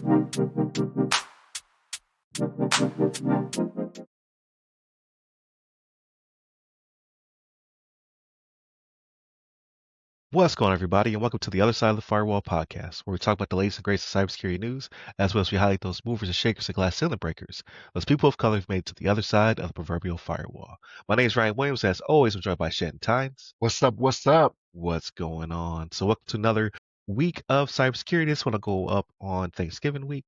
What's going on, everybody, and welcome to the Other Side of the Firewall podcast, where we talk about the latest and greatest of cybersecurity news, as well as we highlight those movers and shakers and glass ceiling breakers, those people of color who've made it to the other side of the proverbial firewall. My name is Ryan Williams. As always, I'm joined by Shannon Tynes. What's up? What's up? What's going on? So, welcome to another week of cybersecurity. This one will go up on Thanksgiving week.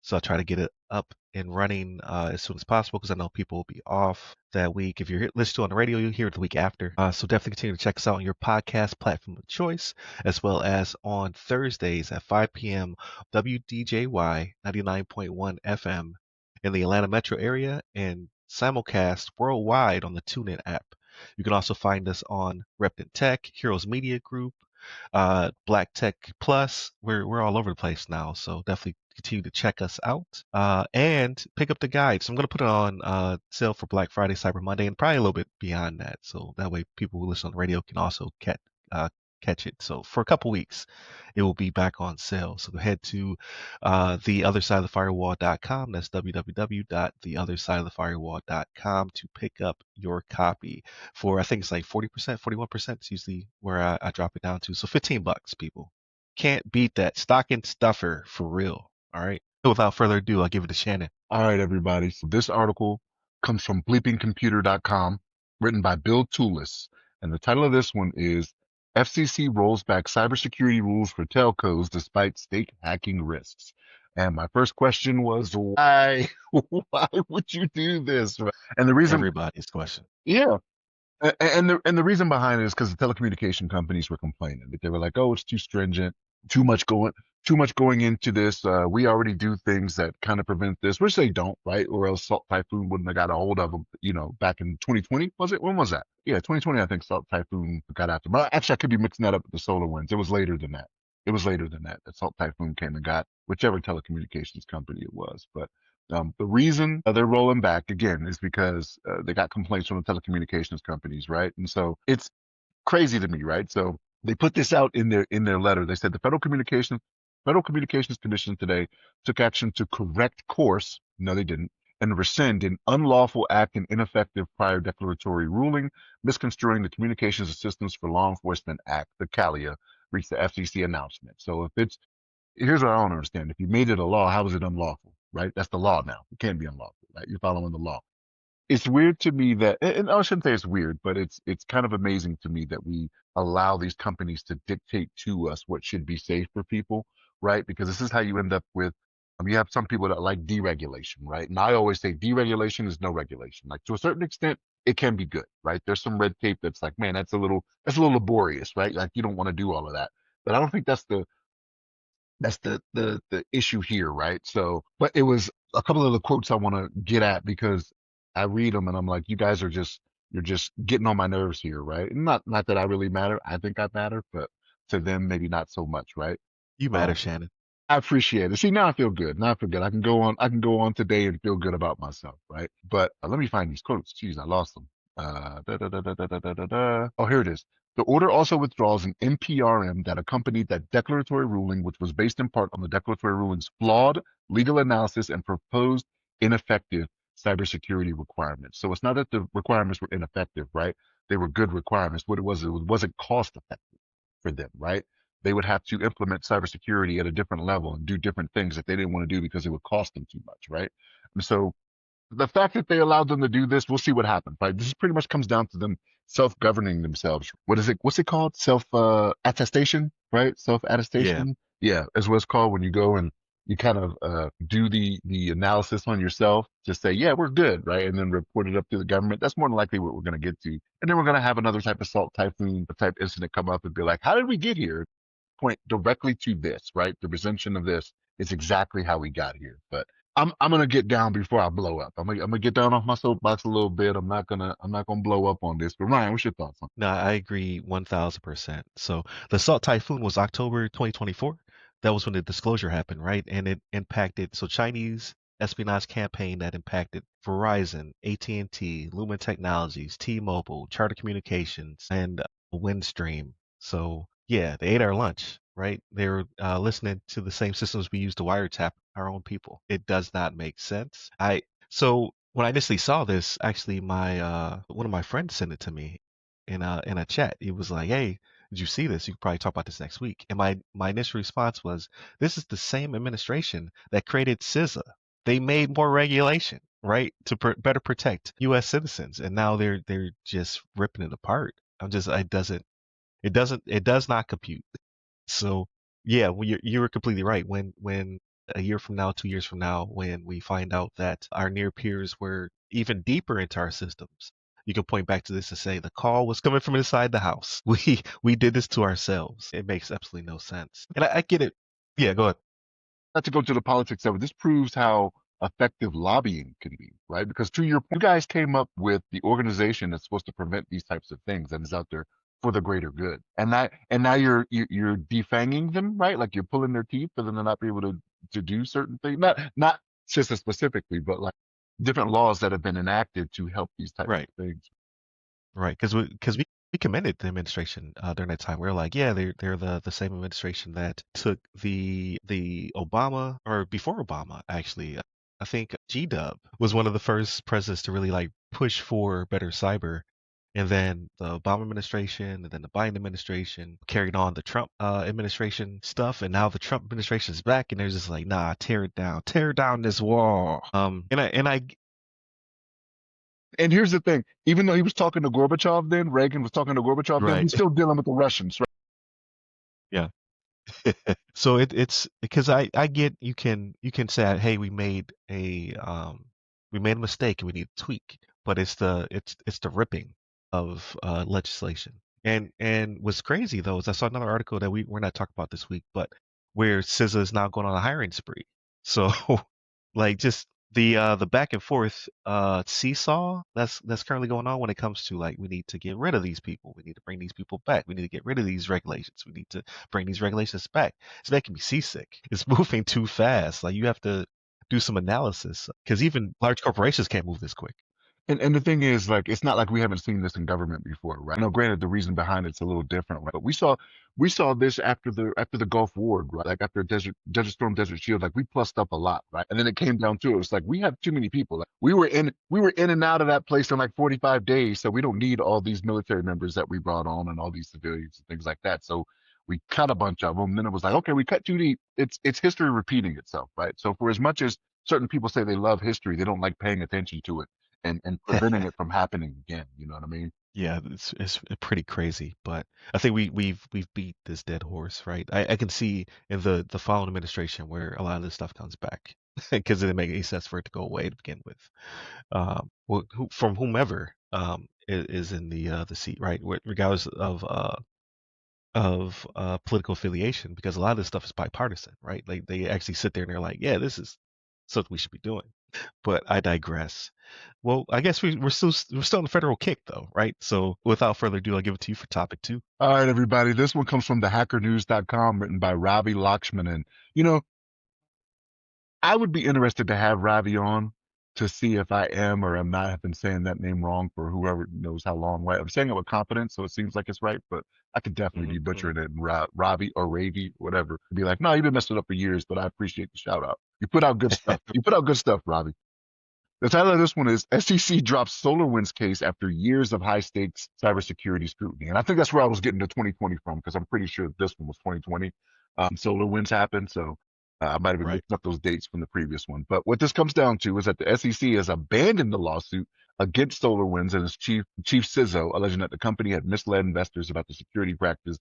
So I'll try to get it up and running as soon as possible because I know people will be off that week. If you're listening to it on the radio, you'll hear it the week after. So definitely continue to check us out on your podcast platform of choice, as well as on Thursdays at 5 p.m. WDJY 99.1 FM in the Atlanta metro area and simulcast worldwide on the TuneIn app. You can also find us on Repton Tech, Heroes Media Group, Black Tech Plus. We're all over the place now, so definitely continue to check us out and pick up the guide. So I'm going to put it on sale for Black Friday, Cyber Monday, and probably a little bit beyond that. So that way people who listen on the radio can also catch it. So for a couple weeks, it will be back on sale. So head to theothersideofthefirewall.com. That's www.theothersideofthefirewall.com to pick up your copy for, I think it's like 40%, 41% is usually where I drop it down to. So $15, people. Can't beat that. Stocking stuffer for real. All right. So without further ado, I'll give it to Shannon. All right, everybody. So this article comes from bleepingcomputer.com, written by Bill Toulis. And the title of this one is FCC rolls back cybersecurity rules for telcos despite state hacking risks. And my first question was, why? Why would you do this? And the reason, Everybody's question. yeah. And the reason behind it is because the telecommunication companies were complaining that they were like, oh, it's too stringent, too much going, too much going into this. We already do things that kind of prevent this, which they don't, right? Or else Salt Typhoon wouldn't have got a hold of them, back in 2020, was it? When was that? Yeah, 2020, I think Salt Typhoon got after them. Actually, I could be mixing that up with the SolarWinds. It was later than that. It was later than that Salt Typhoon came and got whichever telecommunications company it was. But the reason they're rolling back again is because they got complaints from the telecommunications companies, right? And so it's crazy to me, right? So they put this out in their letter. They said the Federal Communications Commission today took action to correct course. No, they didn't. And rescind an unlawful act and ineffective prior declaratory ruling, misconstruing the Communications Assistance for Law Enforcement Act, the CALIA, reached the FCC announcement. So if it's here's what I don't understand. If you made it a law, how is it unlawful? Right? That's the law now. It can't be unlawful. Right? You're following the law. It's weird to me that, and I shouldn't say it's weird, but it's kind of amazing to me that we allow these companies to dictate to us what should be safe for people, right? Because this is how you end up with. You have some people that like deregulation, right? And I always say deregulation is no regulation. Like to a certain extent, it can be good, right? There's some red tape that's like, man, that's a little laborious, right? Like you don't want to do all of that. But I don't think that's the issue here, right? So, but it was a couple of the quotes I want to get at because I read them and I'm like, you guys are just you're just getting on my nerves here, right? And not that I really matter. I think I matter, but to them maybe not so much, right? You matter, Um, Shannon. I appreciate it. See, now I feel good. Now I feel good. I can go on today and feel good about myself, right? But let me find these quotes. Jeez, I lost them. Oh, here it is. The order also withdraws an NPRM that accompanied that declaratory ruling, which was based in part on the declaratory ruling's flawed legal analysis and proposed ineffective cybersecurity requirements. So it's not that the requirements were ineffective, right? They were good requirements. What it wasn't cost effective for them, right? They would have to implement cybersecurity at a different level and do different things that they didn't want to do because it would cost them too much, right? And so the fact that they allowed them to do this, we'll see what happens, right? This pretty much comes down to them self-governing themselves. What is it? What's it called? Self attestation, right? Self Yeah. attestation. Yeah, is what it's called when you go and you kind of do the analysis on yourself. Just say, yeah, we're good, right? And then report it up to the government. That's more than likely what we're going to get to. And then we're going to have another type of salt typhoon type incident come up and be like, how did we get here? Point directly to this, right? The presumption of this is exactly how we got here. But I'm gonna get down before I blow up. I'm gonna get down off my soapbox a little bit. I'm not gonna blow up on this. But Ryan, what's your thoughts on? No, I agree 1000%. So the Salt Typhoon was October 2024. That was when the disclosure happened, right? And it impacted, so Chinese espionage campaign that impacted Verizon, AT&T, Lumen Technologies, T-Mobile, Charter Communications, and Windstream. So yeah, they ate our lunch, right? They're listening to the same systems we use to wiretap our own people. It does not make sense. So when I initially saw this, actually my one of my friends sent it to me in a chat. He was like, "Hey, did you see this? You could probably talk about this next week." And my initial response was, "This is the same administration that created CISA. They made more regulation, right, to better protect U.S. citizens, and now they're just ripping it apart. I'm just it does not compute. So yeah, well, you were completely right. When a year from now, 2 years from now, when we find out that our near peers were even deeper into our systems, you can point back to this and say the call was coming from inside the house. We did this to ourselves. It makes absolutely no sense. And I get it. Yeah, go ahead. Not to go to the politics of it, this proves how effective lobbying can be, right? Because to your point, you guys came up with the organization that's supposed to prevent these types of things and is out there for the greater good. And now you're defanging them, right? Like you're pulling their teeth for them to not be able to do certain things. Not CISA specifically, but like different laws that have been enacted to help these types Right. of things. Right, because we commended the administration during that time. We were like, yeah, they're the same administration that took the Obama or before Obama actually. I think G-Dub was one of the first presidents to really like push for better cyber, and then the Obama administration, and then the Biden administration carried on the Trump administration stuff, and now the Trump administration is back, and they're just like, nah, tear down this wall. And I And here's the thing, even though he was talking to Gorbachev then, Reagan was talking to Gorbachev then, right, he's still dealing with the Russians, right? yeah. So it's because I get you can say, hey, we made a mistake and we need to tweak, but it's the ripping of legislation. And what's crazy though is I saw another article that we're not talking about this week, but where SZA is now going on a hiring spree. So like just the back and forth seesaw that's currently going on when it comes to like we need to get rid of these people, we need to bring these people back, we need to get rid of these regulations, we need to bring these regulations back. It's making me seasick. It's moving too fast. Like you have to do some analysis because even large corporations can't move this quick. And the thing is, like, it's not like we haven't seen this in government before, right? Now, granted, the reason behind it's a little different, right? But we saw this after the Gulf War, right? Like after Desert Storm, Desert Shield, like we plussed up a lot, right? And then it came down to it. It was like we have too many people. Like, we were in and out of that place in like 45 days, so we don't need all these military members that we brought on and all these civilians and things like that. So we cut a bunch of them. Then it was like, okay, we cut too deep. It's history repeating itself, right? So for as much as certain people say they love history, they don't like paying attention to it and preventing it from happening again. You know what I mean? Yeah, it's pretty crazy, but I think we've beat this dead horse, right? I can see in the following administration where a lot of this stuff comes back because it didn't make any sense for it to go away to begin with. Well, from whomever is in the seat, right? Regardless of political affiliation, because a lot of this stuff is bipartisan, right? Like they actually sit there and they're like, yeah, this is something we should be doing. But I digress. Well, I guess we're still in the federal kick though, right? So without further ado, I'll give it to you for topic two. All right, everybody. This one comes from thehackernews.com, written by Ravi Lakshman. And, you know, I would be interested to have Ravi on to see if I am or am not have been saying that name wrong for whoever knows how long. Right? I'm saying it with confidence, so it seems like it's right, but I could definitely be Hmm. butchering it. And Ravi or Ravi, whatever, be like, no, you've been messing it up for years, but I appreciate the shout out. You put out good stuff. You put out good stuff, Ravi. The title of this one is SEC drops SolarWinds case after years of high stakes cybersecurity scrutiny. And I think that's where I was getting to 2020 from, because I'm pretty sure this one was 2020. SolarWinds happened. So I might have been Right. mixing up those dates from the previous one. But what this comes down to is that the SEC has abandoned the lawsuit against SolarWinds and its chief CISO, alleging that the company had misled investors about the security practices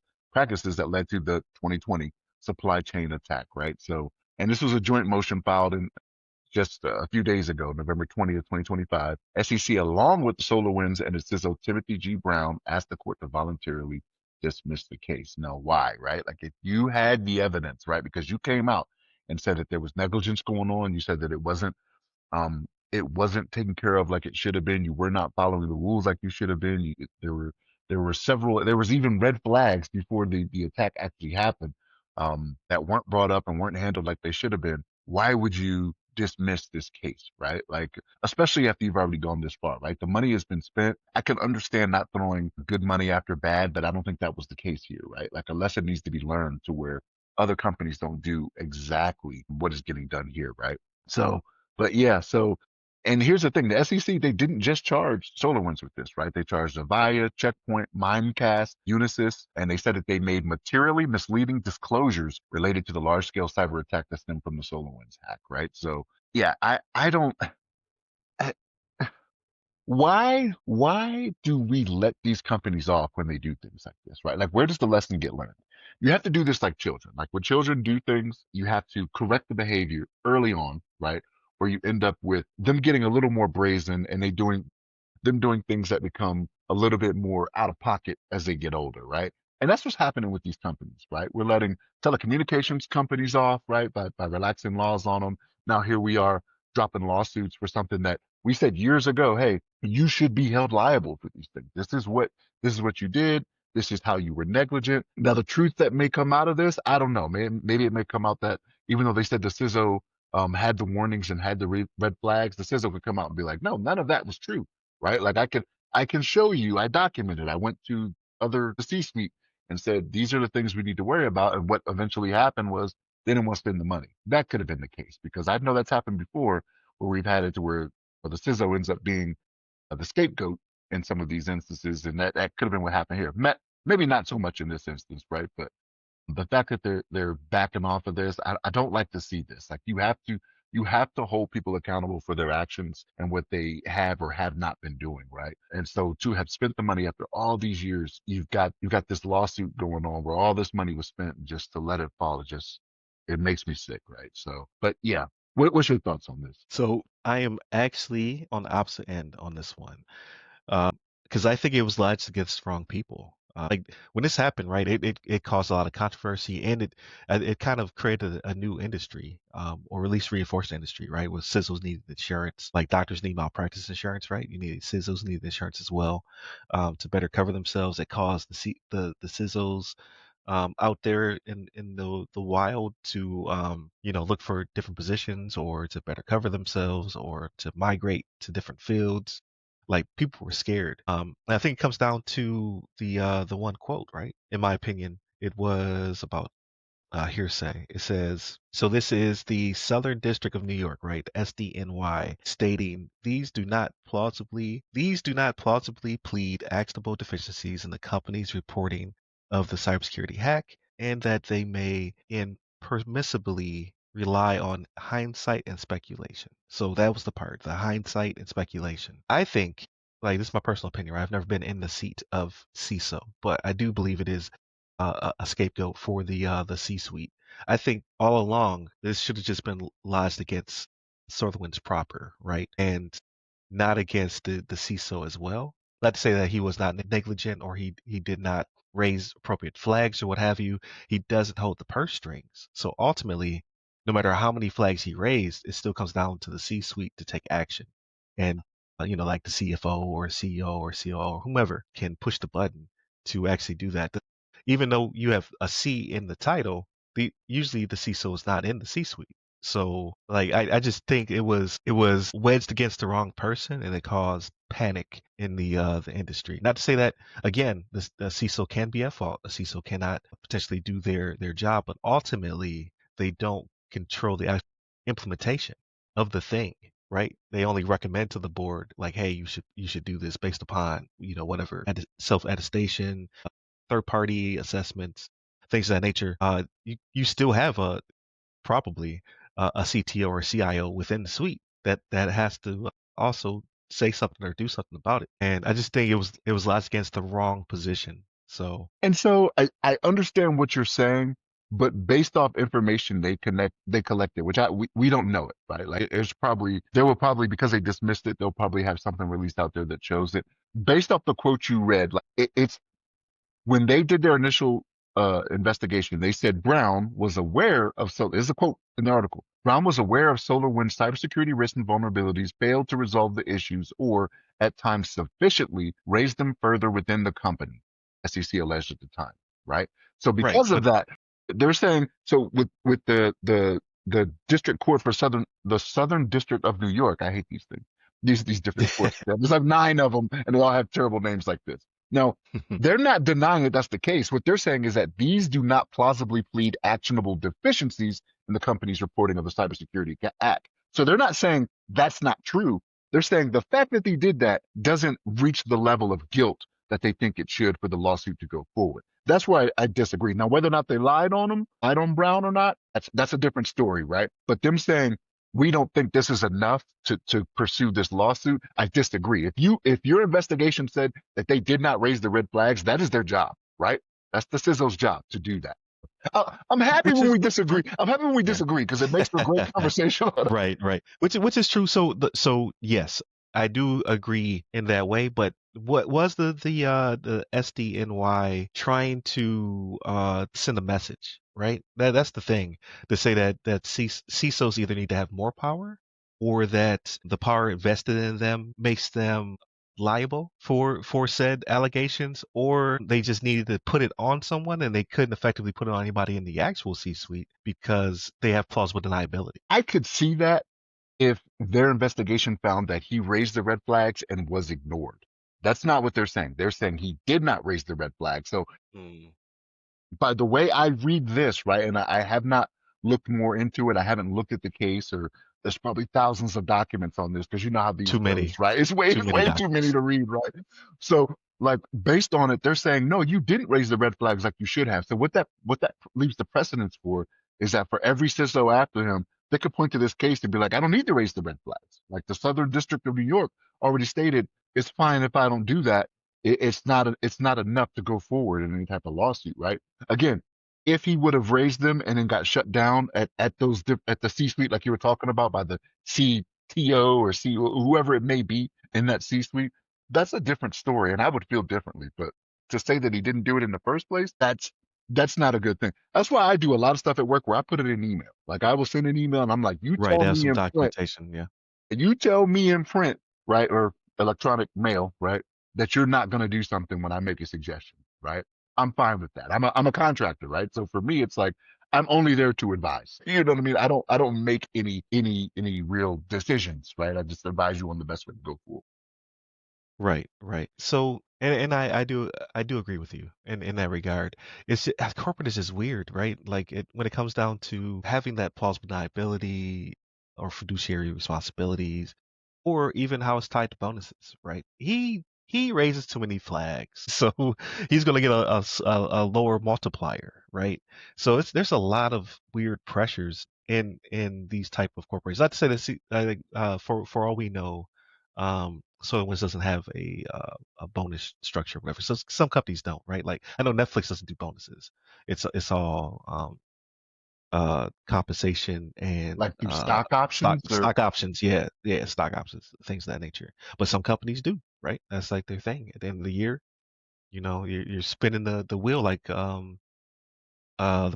that led to the 2020 supply chain attack, right? So, and this was a joint motion filed in just a few days ago, November 20th, 2025, SEC, along with the SolarWinds and its CISO Timothy G. Brown, asked the court to voluntarily dismiss the case. Now, why, right? Like, if you had the evidence, right, because you came out and said that there was negligence going on, you said that it wasn't taken care of like it should have been. You were not following the rules like you should have been. There was even red flags before the attack actually happened, that weren't brought up and weren't handled like they should have been. Why would you dismiss this case, right? Like, especially after you've already gone this far, right? The money has been spent. I can understand not throwing good money after bad, but I don't think that was the case here, right? Like, a lesson needs to be learned to where other companies don't do exactly what is getting done here, right? So, but yeah, so, and here's the thing, the SEC, they didn't just charge SolarWinds with this, right? They charged Avaya, Checkpoint, Mimecast, Unisys, and they said that they made materially misleading disclosures related to the large-scale cyber attack that stemmed from the SolarWinds hack, right? So, yeah, I don't, I, why do we let these companies off when they do things like this, right? Like, where does the lesson get learned? You have to do this like children. Like, when children do things, you have to correct the behavior early on, right? Where you end up with them getting a little more brazen and them doing things that become a little bit more out of pocket as they get older, right? And that's what's happening with these companies, right? We're letting telecommunications companies off, right? By relaxing laws on them. Now here we are dropping lawsuits for something that we said years ago, hey, you should be held liable for these things. This is what you did. This is how you were negligent. Now the truth that may come out of this, I don't know. Maybe it may come out that even though they said the CISO had the warnings and had the red flags, the CISO could come out and be like, no, none of that was true, right? Like, I can show you, I documented. I went to other the C-suite and said these are the things we need to worry about. And what eventually happened was they didn't want to spend the money. That could have been the case because I know that's happened before where we've had it to where the CISO ends up being the scapegoat in some of these instances, and that could have been what happened here. Maybe not so much in this instance, right? But the fact that they're backing off of this, I don't like to see this. Like, you have to hold people accountable for their actions and what they have or have not been doing, right? And so to have spent the money after all these years, you've got this lawsuit going on where all this money was spent just to let it fall. It makes me sick, right? So, but yeah, what's your thoughts on this? So I am actually on the opposite end on this one. Because I think it was lodged against wrong people. Like when this happened, right? It caused a lot of controversy, and it kind of created a new industry, or at least reinforced the industry, right? Where CISOs needed insurance, like doctors need malpractice insurance, right? You need CISOs needed insurance as well, to better cover themselves. It caused the CISOs out there in the wild to look for different positions or to better cover themselves or to migrate to different fields. Like people were scared. And I think it comes down to the one quote, right? In my opinion, it was about hearsay. It says, so this is the Southern District of New York, right? SDNY, stating these do not plausibly plead actionable deficiencies in the company's reporting of the cybersecurity hack, and that they may impermissibly rely on hindsight and speculation. So that was the part, the hindsight and speculation. I think, like, this is my personal opinion, right? I've never been in the seat of CISO, but I do believe it is a scapegoat for the C-suite. I think all along this should have just been lodged against SolarWinds proper, right, and not against the CISO as well. Not to say that he was not negligent or he did not raise appropriate flags or what have you. He doesn't hold the purse strings. So ultimately, no matter how many flags he raised, it still comes down to the C-suite to take action. And like the CFO or CEO or COO or whomever can push the button to actually do that. Even though you have a C in the title, usually the CISO is not in the C-suite. So like I just think it was wedged against the wrong person and it caused panic in the industry. Not to say that again, the CISO can be at fault. The CISO cannot potentially do their job, but ultimately they don't control the actual implementation of the thing, right? They only recommend to the board like, hey, you should do this based upon whatever self attestation, third party assessments, things of that nature. You still have probably a CTO or a CIO within the suite that has to also say something or do something about it. And I just think it was lodged against the wrong position. So And so I understand what you're saying, but based off information they collected, which we don't know it, right? Like, there will probably, because they dismissed it, they'll probably have something released out there that shows it. Based off the quote you read, like, it's when they did their initial investigation, they said Brown was aware of, so there's a quote in the article. Brown was aware of SolarWinds cybersecurity risks and vulnerabilities, failed to resolve the issues, or at times sufficiently raised them further within the company, SEC alleged at the time, right? So right, because of but that, they're saying, so with the district court for the Southern District of New York. I hate these things. These different courts. There's like 9 of them, and they all have terrible names like this. Now, they're not denying that that's the case. What they're saying is that these do not plausibly plead actionable deficiencies in the company's reporting of the Cybersecurity Act. So they're not saying that's not true. They're saying the fact that they did that doesn't reach the level of guilt that they think it should for the lawsuit to go forward. That's where I disagree. Now, whether or not they lied on Brown or not, that's a different story, right? But them saying we don't think this is enough to pursue this lawsuit, I disagree. If your investigation said that they did not raise the red flags, that is their job, right? That's the CISO's job to do that. I'm happy which when is we disagree. I'm happy when we yeah. disagree because it makes for great conversation. Right, right. Which is true. So yes, I do agree in that way. But what was the SDNY trying to send a message, right? That's the thing, to say that CISOs either need to have more power, or that the power invested in them makes them liable for said allegations, or they just needed to put it on someone and they couldn't effectively put it on anybody in the actual C-suite because they have plausible deniability. I could see that if their investigation found that he raised the red flags and was ignored. That's not what they're saying. They're saying he did not raise the red flag. So Mm. by the way I read this, right, and I have not looked more into it. I haven't looked at the case, or there's probably thousands of documents on this because you know how these Too goes, many, right? too It's many way too many documents. to read, right? So like based on it, they're saying no, you didn't raise the red flags like you should have. So what that leaves the precedence for is that for every CISO after him, they could point to this case and be like, I don't need to raise the red flags. Like the Southern District of New York already stated, it's fine if I don't do that. It's not enough to go forward in any type of lawsuit, right? Again, if he would have raised them and then got shut down at the C-suite, like you were talking about, by the CTO or CEO, whoever it may be in that C-suite, that's a different story, and I would feel differently. But to say that he didn't do it in the first place, that's not a good thing. That's why I do a lot of stuff at work where I put it in email. Like I will send an email and I'm like, Right, they have some documentation. Yeah. you tell me in print, right, or electronic mail, right, that you're not going to do something when I make a suggestion, right? I'm fine with that. I'm a contractor, right? So for me, it's like I'm only there to advise. You know what I mean? I don't make any real decisions, right? I just advise you on the best way to go forward. Right, right. So, and I do agree with you in that regard. Corporate is just weird, right? Like when it comes down to having that plausible deniability or fiduciary responsibilities, or even how it's tied to bonuses, right? He raises too many flags, so he's going to get a lower multiplier, right? So there's a lot of weird pressures in these type of corporations. Not to say that, I think, for all we know, SolarWinds doesn't have a bonus structure or whatever. So some companies don't, right? Like I know Netflix doesn't do bonuses. It's all compensation and Like through stock stock options or stock options. Yeah, yeah, stock options, things of that nature. But some companies do, right? That's like their thing. At the end of the year, you're spinning the wheel like The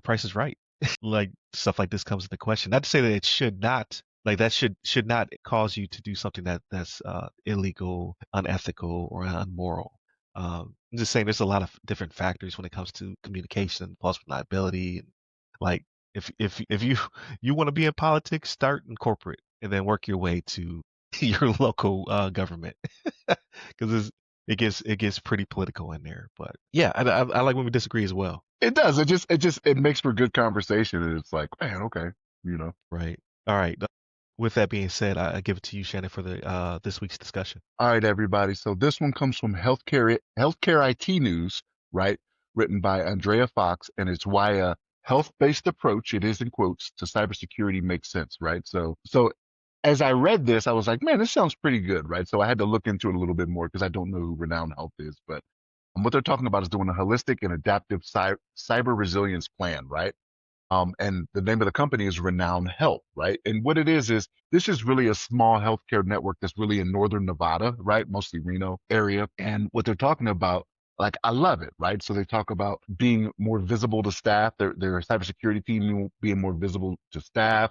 Price is Right. Like stuff like this comes into question. Not to say that it should not, like that should not cause you to do something that's illegal, unethical, or unmoral. I'm just saying there's a lot of different factors when it comes to communication, plausible deniability, and like if you want to be in politics, start in corporate and then work your way to your local government because it gets pretty political in there. But yeah, I like when we disagree as well. it does. It makes for good conversation. And it's like, man, okay, you know. Right. All right. With that being said, I give it to you, Shannon, for the this week's discussion. All right, everybody. So this one comes from Healthcare IT News, right? Written by Andrea Fox, and it's why a health-based approach, it is in quotes, to cybersecurity makes sense, right? So as I read this, I was like, man, this sounds pretty good, right? So I had to look into it a little bit more because I don't know who Renowned Health is, but what they're talking about is doing a holistic and adaptive cyber resilience plan, right? And the name of the company is Renowned Health, right? And what it is this is really a small healthcare network that's really in northern Nevada, right? Mostly Reno area. And what they're talking about, like, I love it, right? So they talk about being more visible to staff, their cybersecurity team being more visible to staff,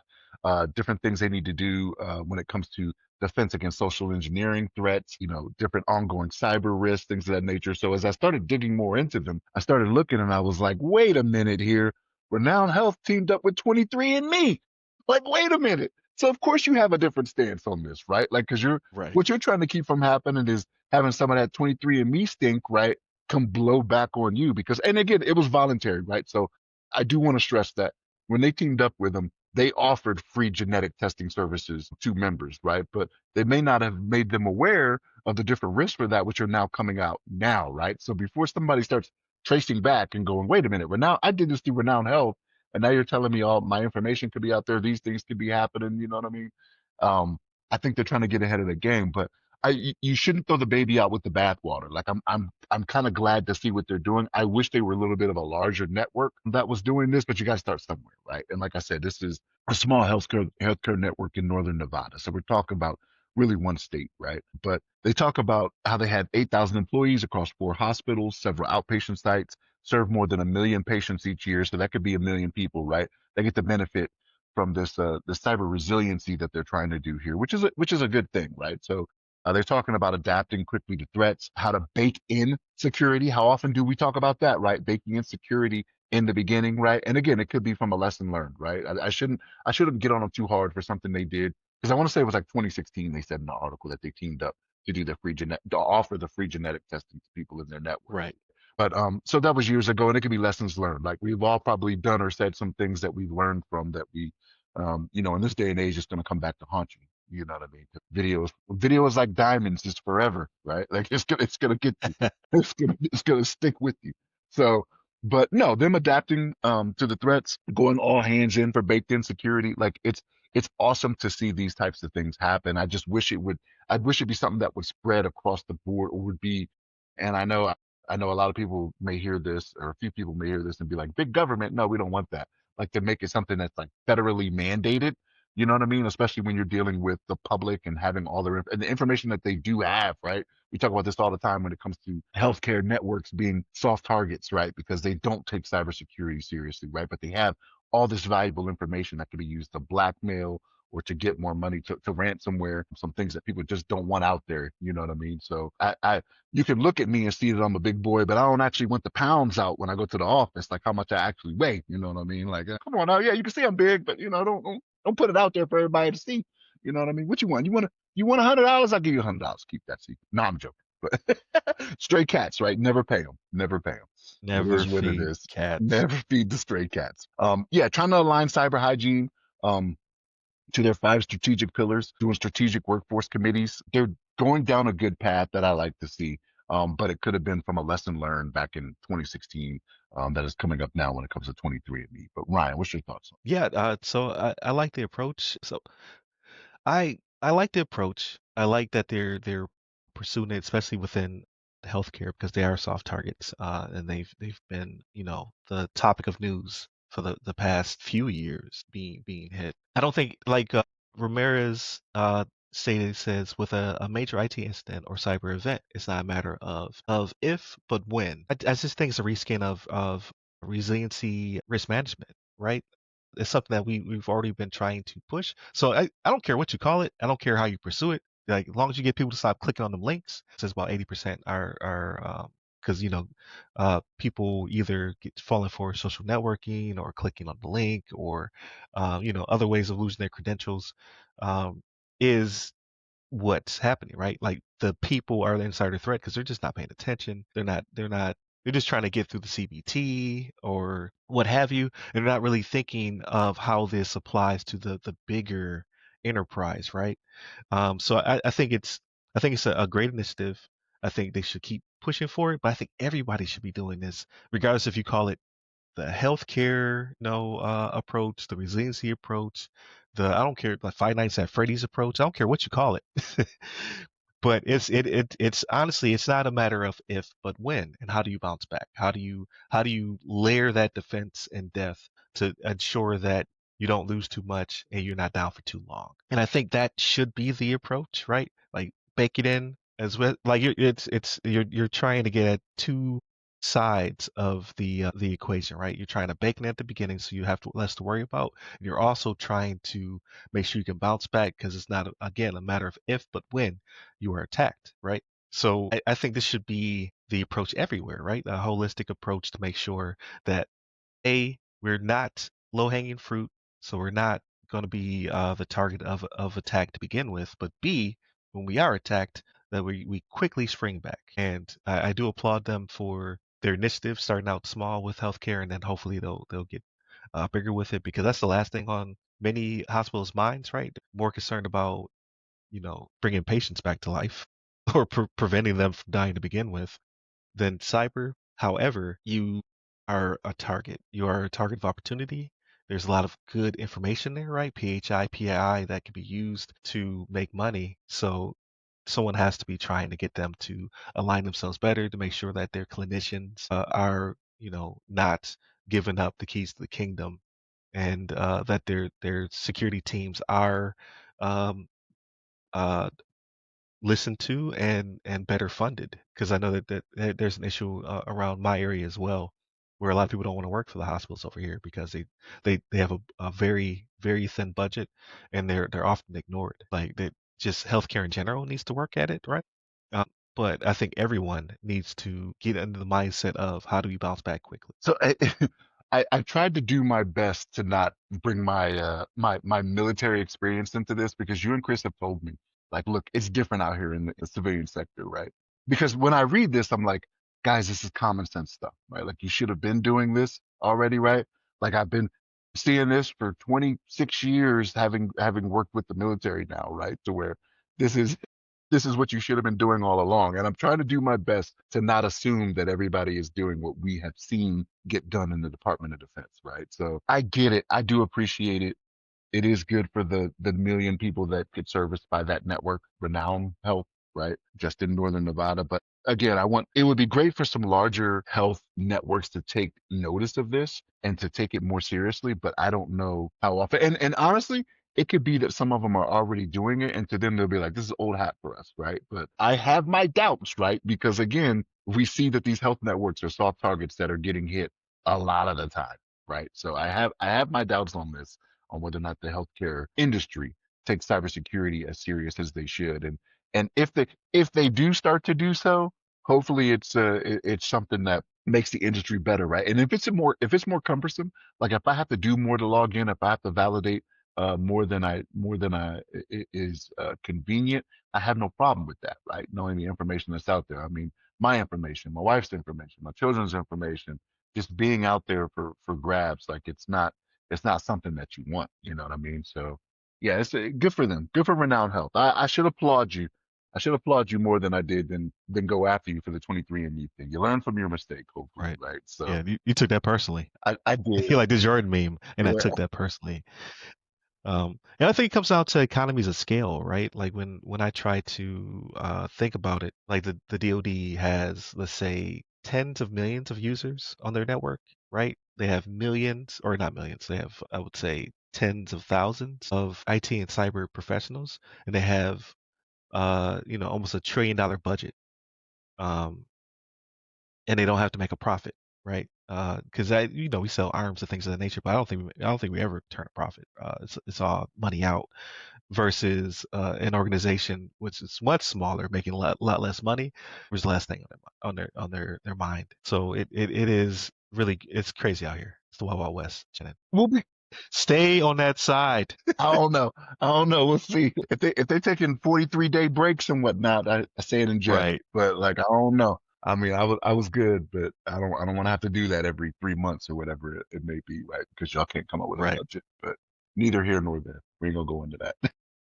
different things they need to do when it comes to defense against social engineering threats, different ongoing cyber risks, things of that nature. So as I started digging more into them, I started looking and I was like, wait a minute here. Renowned Health teamed up with 23andMe. Like, wait a minute. So of course you have a different stance on this, right? Like, because Right. what you're trying to keep from happening is having some of that 23andMe stink, right, come blow back on you. Because, and again, it was voluntary, right? So I do want to stress that when they teamed up with them, they offered free genetic testing services to members, right? But they may not have made them aware of the different risks for that, which are now coming out now, right? So before somebody starts tracing back and going, wait a minute, Renown, I did this through Renown Health, and now you're telling me all my information could be out there, these things could be happening, you know what I mean? Um, I think they're trying to get ahead of the game, but you shouldn't throw the baby out with the bathwater. Like I'm kind of glad to see what they're doing. I wish they were a little bit of a larger network that was doing this, but you got to start somewhere, right? And like I said, this is a small healthcare network in northern Nevada, so we're talking about really one state, right? But they talk about how they had 8,000 employees across 4 hospitals, several outpatient sites, serve more than 1 million patients each year. So that could be 1 million people, right? They get the benefit from the cyber resiliency that they're trying to do here, which is a good thing, right? So they're talking about adapting quickly to threats, how to bake in security. How often do we talk about that, right? Baking in security in the beginning, right? And again, it could be from a lesson learned, right? I shouldn't get on them too hard for something they did because I want to say it was like 2016. They said in the article that they teamed up to do the to offer the free genetic testing to people in their network. Right. But so that was years ago, and it could be lessons learned. Like we've all probably done or said some things that we've learned from that we, in this day and age, it's going to come back to haunt you. You know what I mean? Video is like diamonds, it's forever, right? Like it's gonna get you. It's gonna stick with you. So, but no, them adapting to the threats, going all hands in for baked in security, like it's awesome to see these types of things happen. I just wish it would. I'd wish it'd be something that would spread across the board, or would be. And I know a lot of people may hear this, or a few people may hear this and be like, big government. No, we don't want that. Like to make it something that's like federally mandated. You know what I mean? Especially when you're dealing with the public and having all their and the information that they do have, right? We talk about this all the time when it comes to healthcare networks being soft targets, right? Because they don't take cybersecurity seriously, right? But they have all this valuable information that can be used to blackmail or to get more money to ransomware, some things that people just don't want out there. You know what I mean? So you can look at me and see that I'm a big boy, but I don't actually want the pounds out when I go to the office, like how much I actually weigh. You know what I mean? Like, come on now, yeah, you can see I'm big, but don't put it out there for everybody to see. You know what I mean? What you want? You want $100? I'll give you $100. Keep that secret. No, I'm joking. But stray cats, right? Never pay them. Never pay them. It Never is what it feed is. cats. Never feed the stray cats. Yeah, trying to align cyber hygiene. To their 5 strategic pillars, doing strategic workforce committees. They're going down a good path that I like to see. But it could have been from a lesson learned back in 2016 that is coming up now when it comes to 23andMe. But Ryan, what's your thoughts on Yeah, so I like the approach. So I like the approach. I like that they're pursuing it, especially within healthcare, because they are soft targets, and they've been, the topic of news for the past few years being hit. I don't think like Ramirez says with a major IT incident or cyber event, it's not a matter of if but when. I just think it's a reskin of resiliency risk management, right? It's something that we've already been trying to push. So I don't care what you call it. I don't care how you pursue it. Like as long as you get people to stop clicking on them links, it says about 80% are because people either get falling for social networking or clicking on the link or other ways of losing their credentials um, is what's happening, right? Like the people are the insider threat because they're just not paying attention. They're just trying to get through the CBT or what have you. And they're not really thinking of how this applies to the bigger enterprise, right? So I think it's a great initiative. I think they should keep pushing for it, but I think everybody should be doing this, regardless if you call it the healthcare, approach, the resiliency approach, the I don't care, like Five Nights at Freddy's approach. I don't care what you call it, but it's honestly it's not a matter of if but when, and how do you bounce back? How do you layer that defense in depth to ensure that you don't lose too much and you're not down for too long? And I think that should be the approach, right? Like bake it in as well. Like you're trying to get at two sides of the equation, right? You're trying to bake it at the beginning, so you have less to worry about. And you're also trying to make sure you can bounce back because it's not again a matter of if but when you are attacked, right? So I think this should be the approach everywhere, right? A holistic approach to make sure that we're not low hanging fruit, so we're not going to be the target of attack to begin with, but B, when we are attacked, that we quickly spring back. And I do applaud them for their initiative, starting out small with healthcare, and then hopefully they'll get bigger with it, because that's the last thing on many hospitals' minds, right? More concerned about bringing patients back to life or preventing them from dying to begin with than cyber. However, you are a target. You are a target of opportunity. There's a lot of good information there, right? PHI, PII that can be used to make money. So someone has to be trying to get them to align themselves better to make sure that their clinicians are, not giving up the keys to the kingdom, and that their security teams are um, uh, listened to and better funded, because I know that there's an issue around my area as well, where a lot of people don't want to work for the hospitals over here because they have a very very thin budget, and they're often ignored. Like, that just healthcare in general needs to work at it, right? Um, but I think everyone needs to get into the mindset of how do we bounce back quickly. So I tried to do my best to not bring my military experience into this, because you and Chris have told me, like, look, it's different out here in the civilian sector, right? Because when I read this, I'm like, guys, this is common sense stuff, right? Like, you should have been doing this already, right? Like, I've been seeing this for 26 years, having worked with the military now, right? To where this is this is what you should have been doing all along. And I'm trying to do my best to not assume that everybody is doing what we have seen get done in the Department of Defense, right? So I get it. I do appreciate it. It is good for the million people that get serviced by that network, Renown Health, right? Just in Northern Nevada. But again, it would be great for some larger health networks to take notice of this and to take it more seriously. But I don't know how often. And honestly, it could be that some of them are already doing it, and to them they'll be like, "This is old hat for us," right? But I have my doubts, right? Because again, we see that these health networks are soft targets that are getting hit a lot of the time, right? So I have my doubts on this, on whether or not the healthcare industry takes cybersecurity as serious as they should. And if they do start to do so, hopefully it's something that makes the industry better, right? And if it's more cumbersome, like if I have to do more to log in, if I have to validate more than I is convenient, I have no problem with that, right? Knowing the information that's out there. I mean, my information, my wife's information, my children's information, just being out there for grabs. Like, it's not something that you want. You know what I mean? So yeah, it's good for them. Good for Renowned Health. I should applaud you. I should applaud you more than I did than go after you for the 23andMe thing. You learn from your mistake, hopefully, Right. right? So Yeah, you took that personally. I did. You like the Jordan meme, and I Yeah. took that personally. And I think it comes down to economies of scale, right? Like, when I try to think about it, like the DoD has, let's say, tens of millions of users on their network, right? They have millions, or not millions, they have, I would say, tens of thousands of IT and cyber professionals, and they have, almost $1 trillion budget. Um, and they don't have to make a profit, right? Because we sell arms and things of that nature, but I don't think we ever turn a profit. It's all money out versus an organization which is much smaller, making a lot less money. There's less thing on their mind. So it is really, it's crazy out here. It's the Wild Wild West, Shannon. We'll be Stay on that side. I don't know. I don't know. We'll see. If they're taking 43-day breaks and whatnot, I say it in jest. Right, But like, I don't know. I mean, I was good, but I don't want to have to do that every 3 months or whatever it may be, right? Because y'all can't come up with a right. budget. But neither here nor there. We ain't gonna go into that.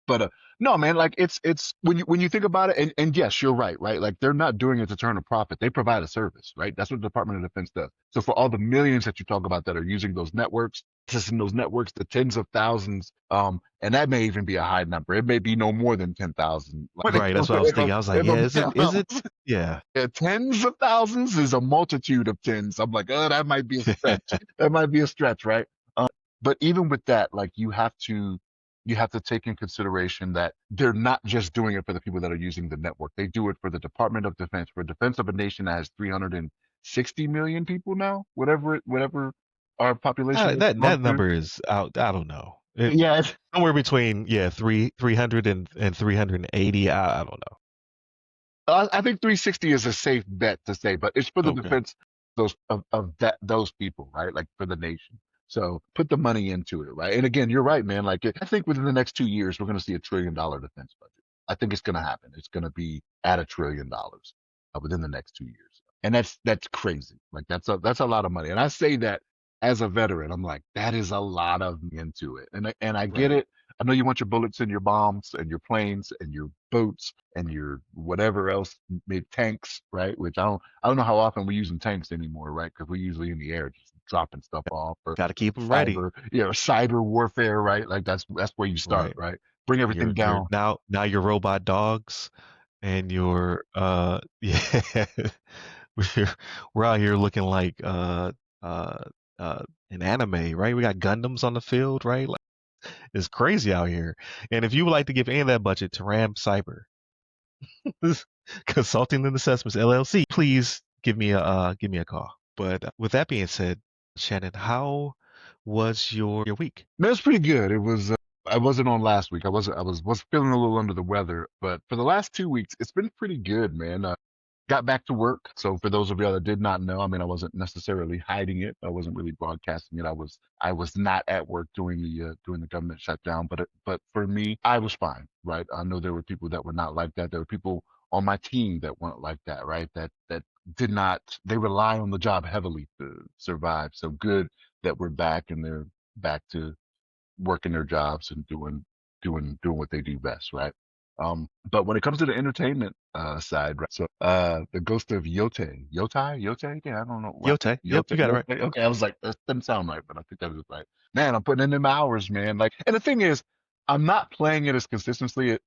But no, man, like, it's when you think about it, and yes, you're right, right? Like, they're not doing it to turn a profit. They provide a service, right? That's what the Department of Defense does. So for all the millions that you talk about that are using those networks, just in those networks, the tens of thousands, and that may even be a high number. It may be no more than 10,000. Like, Right. That's what I was thinking. I was like, if yeah, I'm is it? being Is it? honest, Yeah. yeah, tens of thousands is a multitude of tens. I'm like, oh, that might be a stretch. That might be a stretch, right? But even with that, like, you have to take in consideration that they're not just doing it for the people that are using the network. They do it for the Department of Defense, for defense of a nation that has 360 million people now, whatever our population has That gone to. number is out. I don't know. Yeah, Somewhere between, yeah, 300 and 380. I don't know. I think 360 is a safe bet to say, but it's for the Okay. defense those of those people, right? Like, for the nation. So put the money into it, right? And again, you're right, man. Like I think within the next 2 years, we're going to see $1 trillion defense budget. I think it's going to happen. It's going to be at $1 trillion within the next 2 years, and that's crazy. Like that's a lot of money. And I say that as a veteran, I'm like, that is a lot of into it. And I get Right. it. I know you want your bullets and your bombs and your planes and your boats and your whatever else, maybe tanks, right? Which I don't know how often we're using tanks anymore, right? Because we're usually in the air just dropping stuff off or Got to keep them ready. cyber warfare, right? Like that's where you start, Right. right? Bring everything You're down. now your robot dogs and your yeah. we're we're out here looking like uh an anime, right? We got Gundams on the field, right? Like, it's crazy out here. And if you would like to give any of that budget to Ram Cyber Consulting and Assessments LLC, please give me a call. But with that being said, Shannon, how was your week? That was pretty good. It was. I wasn't on last week. I was feeling a little under the weather, but for the last 2 weeks, it's been pretty good, man. Got back to work. So for those of you that did not know, I mean, I wasn't necessarily hiding it. I wasn't really broadcasting it. I was not at work during the government shutdown. But for me, I was fine, right? I know there were people that were not like that. There were people on my team that weren't like that, right? That did not. They rely on the job heavily to survive. So good that we're back and they're back to working their jobs and doing what they do best, right? But when it comes to the entertainment side, right? So the ghost of Yote, yeah, I don't know what Yote. Yep, you Yote, got it right. Yote. Okay, I was like, that doesn't sound right, but I think that was right. Man, I'm putting in them hours, man. Like, and the thing is, I'm not playing it as consistently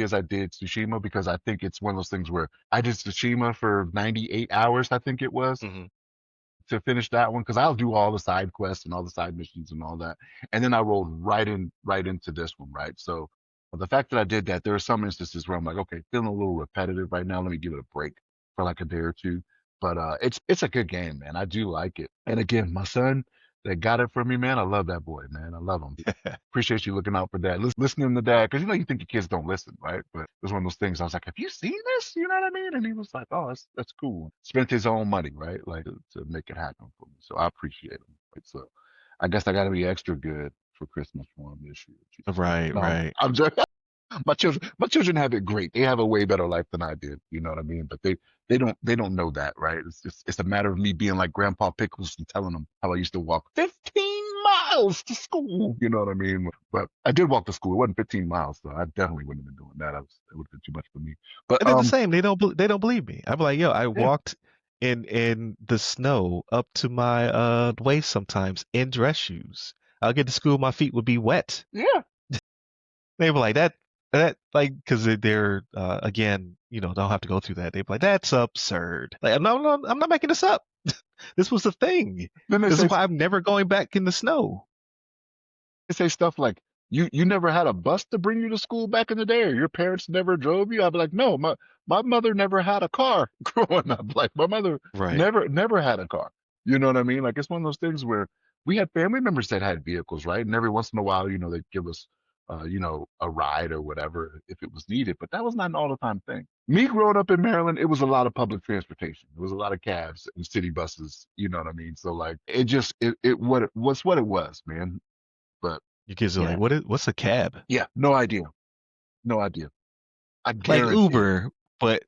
as I did Tsushima because I think it's one of those things where I did Tsushima for 98 hours, I think it was Hmm. to finish that one because I'll do all the side quests and all the side missions and all that, and then I rolled right into this one, right? So the fact that I did that, there are some instances where I'm like, okay, feeling a little repetitive right now. Let me give it a break for like a day or two. But it's a good game, man. I do like it. And again, my son that got it for me, man, I love that boy, man. I love him. Appreciate you looking out for dad, listening to dad, because you think your kids don't listen, right? But it was one of those things. I was like, "Have you seen this?" You know what I mean? And he was like, "Oh, that's cool." Spent his own money, right? Like to make it happen for me. So I appreciate him. Right? So I guess I got to be extra good for Christmas for him this year. Jesus. Right, No, right. I'm just my children have it great. They have a way better life than I did. You know what I mean? But they don't know that, right? It's a matter of me being like Grandpa Pickles and telling them how I used to walk 15 miles to school. You know what I mean? But I did walk to school. It wasn't 15 miles, so I definitely wouldn't have been doing that. It would have been too much for me. But And they're the same. They don't believe me. I'm like, yo, I yeah, walked in the snow up to my waist sometimes in dress shoes. I'll get to school, my feet would be wet. yeah. They were like that like because they're again, don't have to go through that. They'd be like, that's absurd. Like, no, no, I'm not making this up. This was the thing. Then they This say is why I'm never going back in the snow. stuff like you never had a bus to bring you to school back in the day, or your parents never drove you. I'd be like, no, my mother never had a car growing up. Like my mother Right. never had a car. You know what I mean? Like it's one of those things where we had family members that had vehicles, right? And every once in a while, they'd give us a ride or whatever if it was needed. But that was not an all the time thing. Me growing up in Maryland, it was a lot of public transportation. It was a lot of cabs and city buses. You know what I mean? So like it was what it was, man. But You kids are yeah, like, what's a cab? yeah, no idea. No idea. I Like guarantee. Uber, but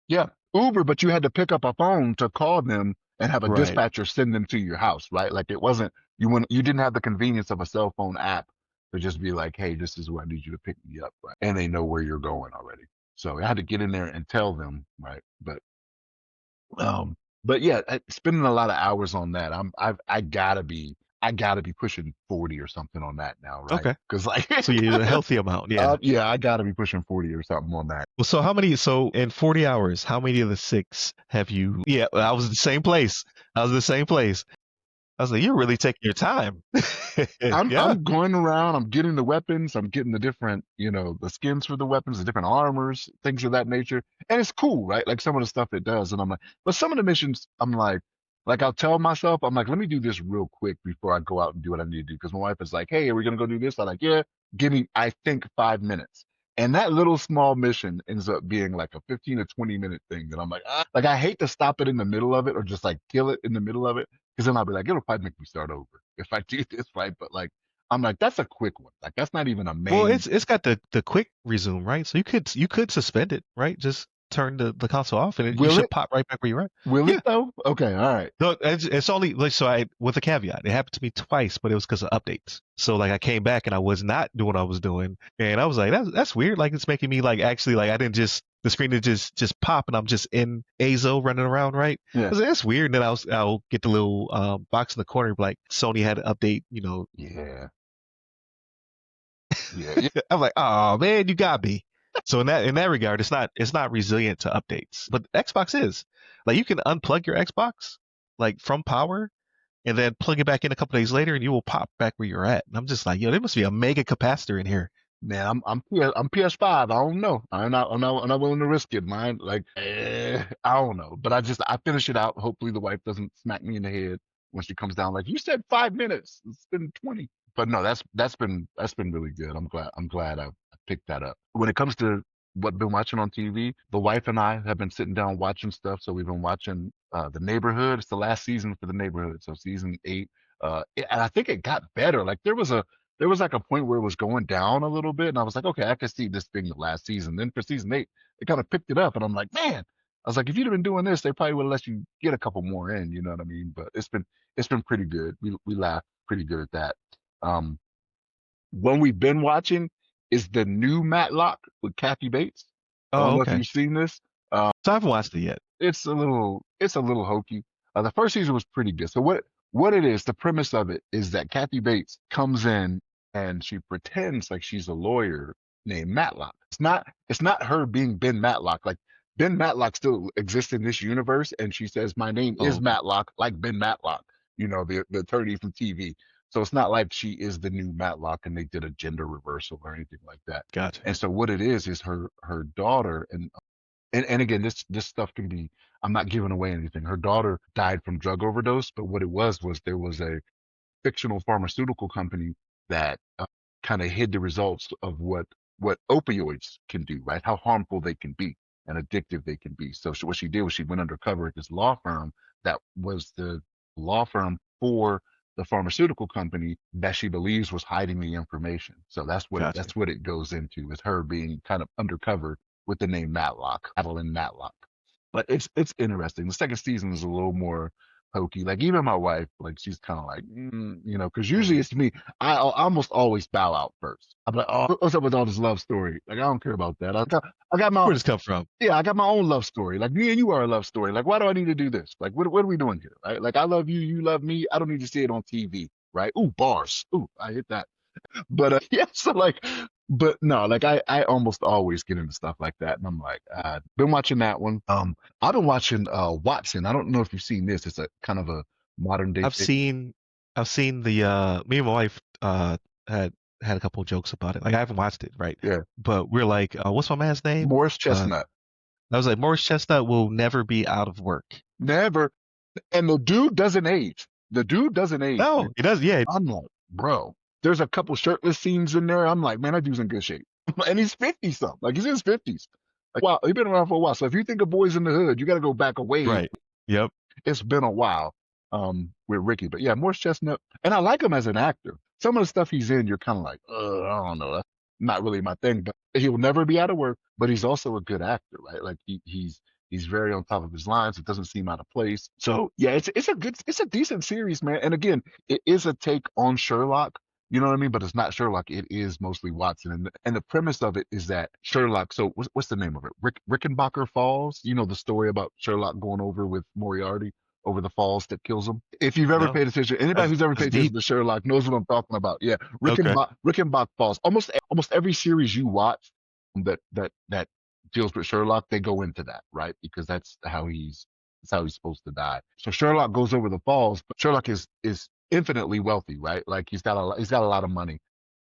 Yeah, Uber, but you had to pick up a phone to call them and have a right. dispatcher send them to your house, right? Like it wasn't you didn't have the convenience of a cell phone app to just be like, hey, this is where I need you to pick me up, right? And they know where you're going already. So I had to get in there and tell them, right? Um, but yeah, spending a lot of hours on that. I gotta be pushing 40 or something on that now, right? Okay. Because like, So you need a healthy amount, yeah. yeah, I gotta be pushing 40 or something on that. Well, so in 40 hours, how many of the six have you? Yeah, I was in the same place. I was in the same place. I was like, you're really taking your time. I'm Yeah. I'm going around. I'm getting the weapons. I'm getting the different, the skins for the weapons, the different armors, things of that nature, and it's cool, right? Like some of the stuff it does, and I'm like, but some of the missions, I'm like I'll tell myself, I'm like, let me do this real quick before I go out and do what I need to do, because my wife is like, hey, are we gonna go do this? I'm like, yeah, give me, I think 5 minutes. And that little small mission ends up being like a 15 to 20 minute thing that I'm like, like I hate to stop it in the middle of it or just like kill it in the middle of it because then I'll be like, it'll probably make me start over. if I do this right. But like, I'm like, that's a quick one. Like, that's not even a Well, main. it's got the quick resume, right? So you could suspend it, right? Just turn the console off, and you Will should it? pop right back where you're at. Will it Yeah. though? Okay, all right. No, it's only like so. I with a caveat. It happened to me twice, but it was because of updates. So like I came back and I was not doing what I was doing, and I was like, that's weird. Like it's making me like actually like I didn't just the screen did just pop and I'm just in Azo running around, right? I Yeah, was like, that's weird. And then I'll get the little box in the corner like Sony had an update, yeah, yeah, yeah. I'm like, oh man, you got me. So in that regard, it's not resilient to updates, but Xbox is. Like you can unplug your Xbox like from power and then plug it back in a couple days later, and you will pop back where you're at. And I'm just like, yo, there must be a mega capacitor in here. Man, I'm PS5. I don't know. I'm not willing to risk it. Mine, like, I don't know. But I finish it out. Hopefully, the wife doesn't smack me in the head when she comes down. Like, you said 5 minutes. It's been 20. But no, that's been really good. I'm glad I picked that up. When it comes to what I've been watching on TV, the wife and I have been sitting down watching stuff. So we've been watching The Neighborhood. It's the last season for The Neighborhood. So season 8. And I think it got better. Like there was like a point where it was going down a little bit, and I was like, okay, I could see this being the last season. Then for season 8, it kind of picked it up, and I'm like, man, I was like, if you'd have been doing this, they probably would have let you get a couple more in. You know what I mean? But it's been pretty good. We laughed pretty good at that. Um, One we've been watching is the new Matlock with Kathy Bates. I don't Oh, know if okay. you've seen this. So I haven't watched it yet. It's a little hokey. The first season was pretty good. So what it is, the premise of it is that Kathy Bates comes in and she pretends like she's a lawyer named Matlock. It's not her being Ben Matlock. Like Ben Matlock still exists in this universe, and she says, "My name Oh, is okay. Matlock, like Ben Matlock, the attorney from TV." So it's not like she is the new Matlock and they did a gender reversal or anything like that. Gotcha. And so what it is her daughter, and again, this stuff can be, I'm not giving away anything. Her daughter died from drug overdose, but what it was there was a fictional pharmaceutical company that kind of hid the results of what opioids can do, right? How harmful they can be and addictive they can be. So what she did was she went undercover at this law firm that was the law firm for the pharmaceutical company that she believes was hiding the information. So that's what Gotcha. that's what it goes into, is her being kind of undercover with the name Matlock, Madeline Matlock. But it's interesting. The second season is a little more hokey. Like even my wife, like she's kind of like, because usually Mm. it's me. I almost always bow out first. I'm like, oh, what's up with all this love story? Like I don't care about that. I got my Where does this come from? yeah, I got my own love story. Like me and you are a love story. Like why do I need to do this? Like what are we doing here? Right? Like I love you, you love me. I don't need to see it on TV. Right? Ooh, bars. Ooh, I hit that. But yeah, so like, but no, like I almost always get into stuff like that, and I'm like, been watching that one. I've been watching Watson. I don't know if you've seen this. It's a kind of a modern day I've take. seen I've seen the me and my wife had had a couple of jokes about it. Like I haven't watched it, right? Yeah, But we're like, what's my man's name? Morris Uh Chestnut. I was like, Morris Chestnut will never be out of work. Never, and the dude doesn't age. The dude doesn't age, No, man. he does. Yeah, I'm like, bro. There's a couple shirtless scenes in there. I'm like, man, that dude's in good shape, and he's 50 something. Like he's in his 50s. Like wow, he's been around for a while. So if you think of Boys in the Hood, you got to go back a ways. right. Yep. It's been a while with Ricky. But yeah, Morris Chestnut, and I like him as an actor. Some of the stuff he's in, you're kind of like, I don't know, that's not really my thing. But he'll never be out of work. But he's also a good actor, right? Like he's very on top of his lines. It doesn't seem out of place. So yeah, it's a decent series, man. And again, it is a take on Sherlock. You know what I mean? But it's not Sherlock. It is mostly Watson. And the premise of it is that Sherlock. So what's the name of it? Rickenbacker Falls. You know the story about Sherlock going over with Moriarty over the falls that kills him. If you've ever No, paid attention, anybody that's who's ever that's paid attention deep. to Sherlock knows what I'm talking about. Yeah, Okay. Rickenbach Falls. Almost every series you watch that deals with Sherlock, they go into that, right? Because that's how he's supposed to die. So Sherlock goes over the falls, but Sherlock is infinitely wealthy, right? Like he's got a lot of money,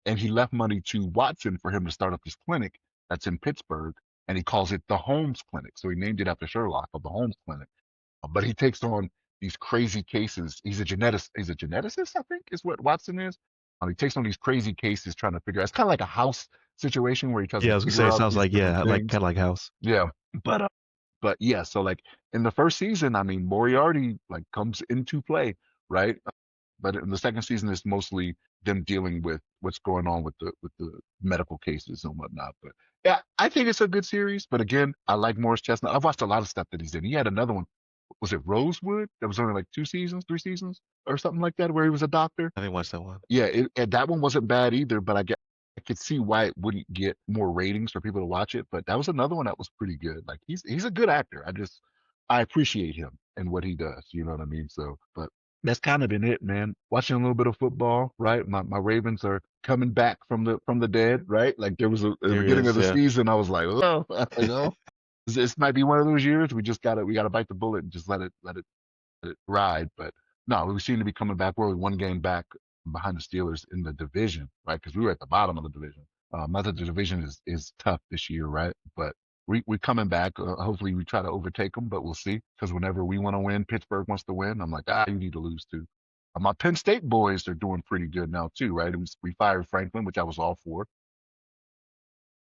and he left money to Watson for him to start up his clinic that's in Pittsburgh, and he calls it the Holmes Clinic. So he named it after Sherlock, of the Holmes Clinic. But he takes on these crazy cases. He's a geneticist. He's a geneticist, I think, is what Watson is. He takes on these crazy cases, trying to figure out. It's kind of like a house situation where he tries Yeah, to I was gonna say figure it out sounds these like different yeah, like things. kind of like House. Yeah, but yeah. So like in the first season, I mean, Moriarty like comes into play, right? but in the second season, it's mostly them dealing with what's going on with the medical cases and whatnot. But yeah, I think it's a good series. But again, I like Morris Chestnut. I've watched a lot of stuff that he's in. He had another one. Was it Rosewood? That was only like 2 seasons, 3 seasons, or something like that, where he was a doctor. I didn't watch that one. Yeah, and that one wasn't bad either, but I could see why it wouldn't get more ratings for people to watch it. But that was another one that was pretty good. Like he's a good actor. I appreciate him and what he does. You know what I mean? So, but that's kind of been it, man. Watching a little bit of football, right? My Ravens are coming back from the dead, right? Like there was at the beginning of Serious, the yeah. season, I was like, oh, you know, this might be one of those years we gotta bite the bullet and just let it ride. But no, we seem to be coming back. We're only one game back behind the Steelers in the division, right? Because we were at the bottom of the division. Not that the division is tough this year, right? But we coming back. Hopefully, we try to overtake them, but we'll see. Because whenever we want to win, Pittsburgh wants to win. I'm like, you need to lose too. My Penn State boys are doing pretty good now too, right? We fired Franklin, which I was all for.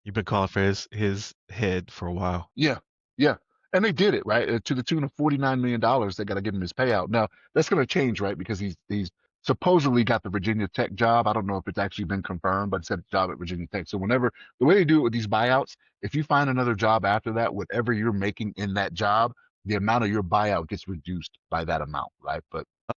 You've been calling for his head for a while. Yeah, yeah. And they did it, right? To the tune of $49 million. They got to give him his payout. Now, that's going to change, right? Because he's supposedly got the Virginia Tech job. I don't know if it's actually been confirmed, but it's a job at Virginia Tech. So whenever the way they do it with these buyouts, if you find another job after that, whatever you're making in that job, the amount of your buyout gets reduced by that amount, right? But I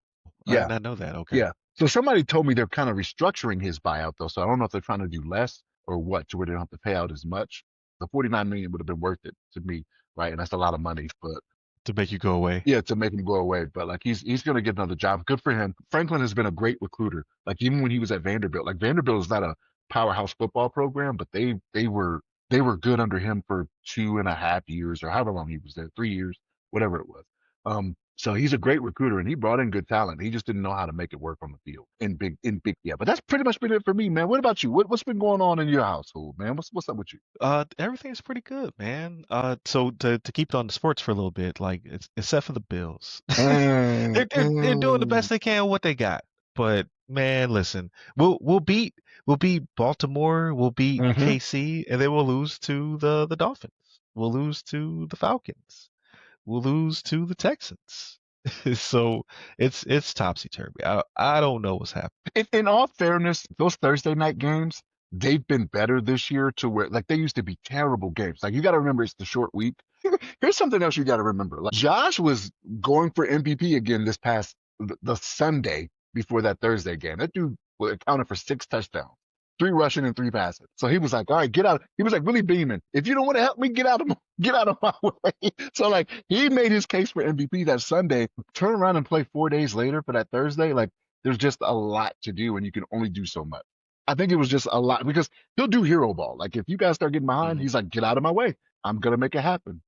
did yeah, not know that. Okay. yeah. So somebody told me they're kind of restructuring his buyout though. So I don't know if they're trying to do less or what, to where they don't have to pay out as much. The 49 million would have been worth it to me, right? And that's a lot of money, but To make you go away. yeah, to make him go away. But like he's gonna get another job. Good for him. Franklin has been a great recruiter. Like even when he was at Vanderbilt, like Vanderbilt is not a powerhouse football program, but they were good under him for 2.5 years or however long he was there, 3 years, whatever it was. So he's a great recruiter and he brought in good talent. He just didn't know how to make it work on the field in big. Yeah, but that's pretty much been it for me, man. What about you? What's been going on in your household, man? What's up with you? Everything's pretty good, man. So to keep it on the sports for a little bit, like except for the Bills, Mm, they're doing the mm, best they can with what they got. But man, listen, we'll beat Baltimore, we'll beat mhm. KC, and then we'll lose to the Dolphins. We'll lose to the Falcons. We'll lose to the Texans. So it's topsy turvy. I don't know what's happening. In all fairness, those Thursday night games, they've been better this year to where like they used to be terrible games. Like you got to remember it's the short week. Here's something else you got to remember. Like Josh was going for MVP again this past the Sunday before that Thursday game. That dude accounted for 6 touchdowns, 3 rushing and 3 passing. So he was like, "All right, get out." He was like really beaming. If you don't want to help me, get out of my way. So like he made his case for MVP that Sunday. Turn around and play 4 days later for that Thursday. Like there's just a lot to do and you can only do so much. I think it was just a lot because he'll do hero ball. Like if you guys start getting behind, Mhm. he's like, get out of my way. I'm gonna make it happen.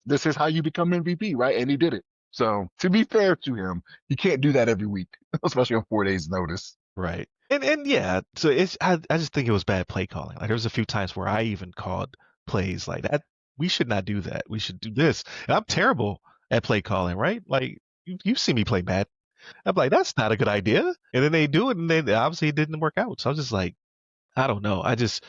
This is how you become MVP, right? And he did it. So to be fair to him, he can't do that every week, especially on 4 days notice. Right. And yeah, so I just think it was bad play calling. Like there was a few times where I even called plays like that. We should not do that. We should do this. And I'm terrible at play calling, right? Like you see me play bad. I'm like, that's not a good idea. And then they do it and then obviously it didn't work out. So I was just like, I don't know. I just